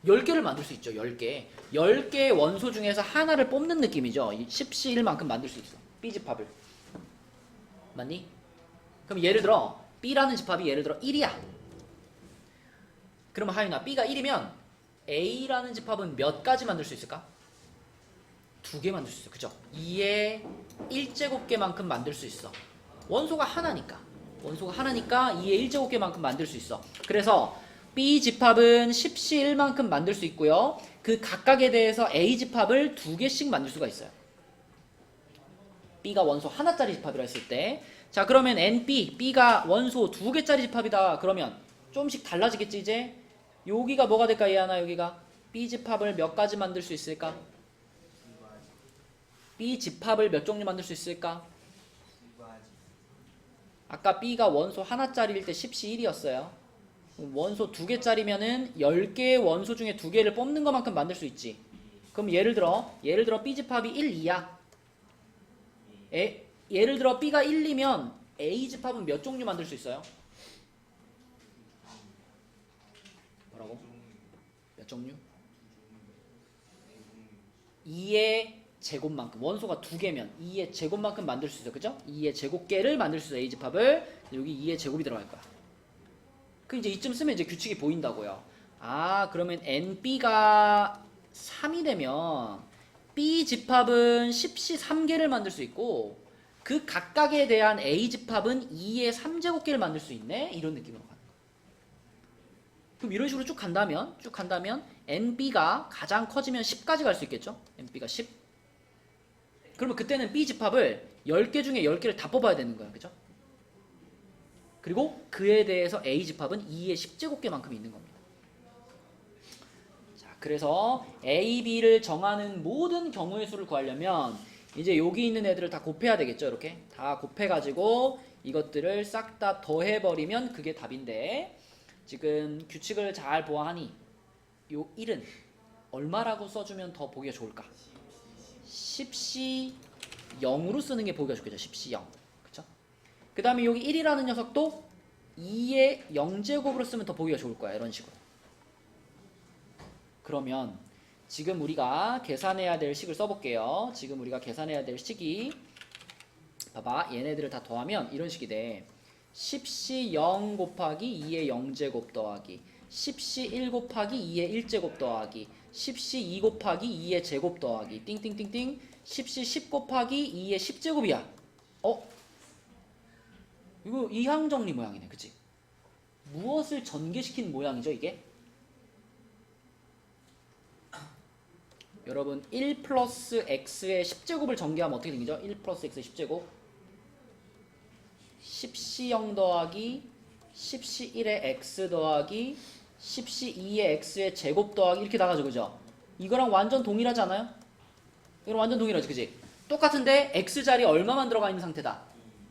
10개를 만들 수 있죠. 10개 10개의 원소 중에서 하나를 뽑는 느낌이죠. 10C1만큼 만들 수 있어. B 집합을. 맞니? 그럼 예를 들어 B라는 집합이 예를 들어 1이야. 그러면 하윤아, B가 1이면 A라는 집합은 몇 가지 만들 수 있을까? 2개 만들 수 있어. 그죠? 2의 1제곱개만큼 만들 수 있어. 원소가 하나니까. 원소가 하나니까 2의 1제곱개만큼 만들 수 있어. 그래서 B 집합은 10C1만큼 만들 수 있고요. 그 각각에 대해서 A 집합을 2개씩 만들 수가 있어요. B가 원소 하나짜리 집합이라 했을 때, 자 그러면 NB, B가 원소 2개짜리 집합이다. 그러면 좀씩 달라지겠지 이제? 여기가 뭐가 될까 얘하나 여기가? B 집합을 몇 가지 만들 수 있을까? B 집합을 몇 종류 만들 수 있을까? 아까 B가 원소 하나짜리일 때 10C1이었어요. 원소 2개짜리면은 10개의 원소 중에 2개를 뽑는 것만큼 만들 수 있지. 그럼 예를 들어 B 집합이 1, 2야. 예를 들어 B가 1이면 A 집합은 몇 종류 만들 수 있어요? 뭐라고? 몇 종류? 2의 제곱만큼. 원소가 2개면 2의 제곱만큼 만들 수 있어. 그죠? 2의 제곱개를 만들 수 있어. A 집합을. 여기 2의 제곱이 들어갈 거야. 그 이제 이쯤 쓰면 이제 규칙이 보인다고요. 아, 그러면 NB가 3이 되면 B 집합은 10C 3개를 만들 수 있고, 그 각각에 대한 A 집합은 2의 3제곱개를 만들 수 있네? 이런 느낌으로 가는 거야. 그럼 이런 식으로 쭉 간다면 NB가 가장 커지면 10까지 갈 수 있겠죠? NB가 10. 그러면 그때는 B 집합을 10개 중에 10개를 다 뽑아야 되는 거야. 그죠? 그리고 그에 대해서 A 집합은 2의 10제곱개만큼 있는 겁니다. 자, 그래서 A, B를 정하는 모든 경우의 수를 구하려면 이제 여기 있는 애들을 다 곱해야 되겠죠. 이렇게 다 곱해가지고 이것들을 싹 다 더해버리면 그게 답인데, 지금 규칙을 잘 보아하니 요 1은 얼마라고 써주면 더 보기가 좋을까? 10C 0으로 쓰는 게 보기가 좋겠죠. 10C 0. 그쵸? 그 다음에 여기 1이라는 녀석도 2의 0제곱으로 쓰면 더 보기가 좋을 거야. 이런 식으로. 그러면 지금 우리가 계산해야 될 식을 써볼게요. 지금 우리가 계산해야 될 식이, 봐봐, 얘네들을 다 더하면 이런 식이 돼. 10C 0 곱하기 2의 0제곱 더하기 10C 1 곱하기 2의 1제곱 더하기 10C 2 곱하기 2의 제곱 더하기 띵띵띵띵 10C 10 곱하기 2의 10제곱이야. 이거 이항정리 모양이네. 그치? 무엇을 전개시킨 모양이죠 이게? 여러분 1 플러스 x의 10제곱을 전개하면 어떻게 생기죠? 1 플러스 x의 10제곱 10C0 더하기 10C1의 x 더하기 10C2의 x의 제곱 더하기 이렇게 나가죠. 그죠? 이거랑 완전 동일하지 않아요? 이거랑 완전 동일하지. 그지? 똑같은데 x자리에 얼마만 들어가 있는 상태다?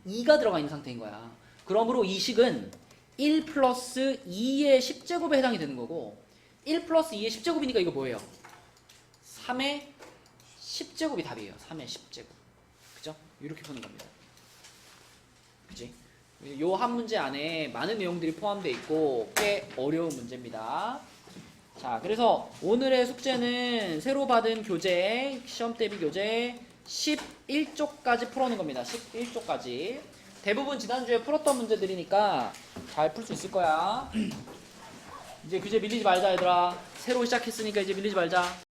2가 들어가 있는 상태인 거야. 그러므로 이 식은 1 플러스 2의 10제곱에 해당이 되는 거고, 1 플러스 2의 10제곱이니까 이거 뭐예요? 3의 10제곱이 답이에요. 3의 10제곱. 그죠? 이렇게 푸는 겁니다. 그치? 요 한 문제 안에 많은 내용들이 포함되어 있고 꽤 어려운 문제입니다. 자, 그래서 오늘의 숙제는 새로 받은 교재, 시험 대비 교재 11쪽까지 풀어놓은 겁니다. 11쪽까지. 대부분 지난주에 풀었던 문제들이니까 잘 풀 수 있을 거야. 이제 규제 밀리지 말자 얘들아. 새로 시작했으니까 이제 밀리지 말자.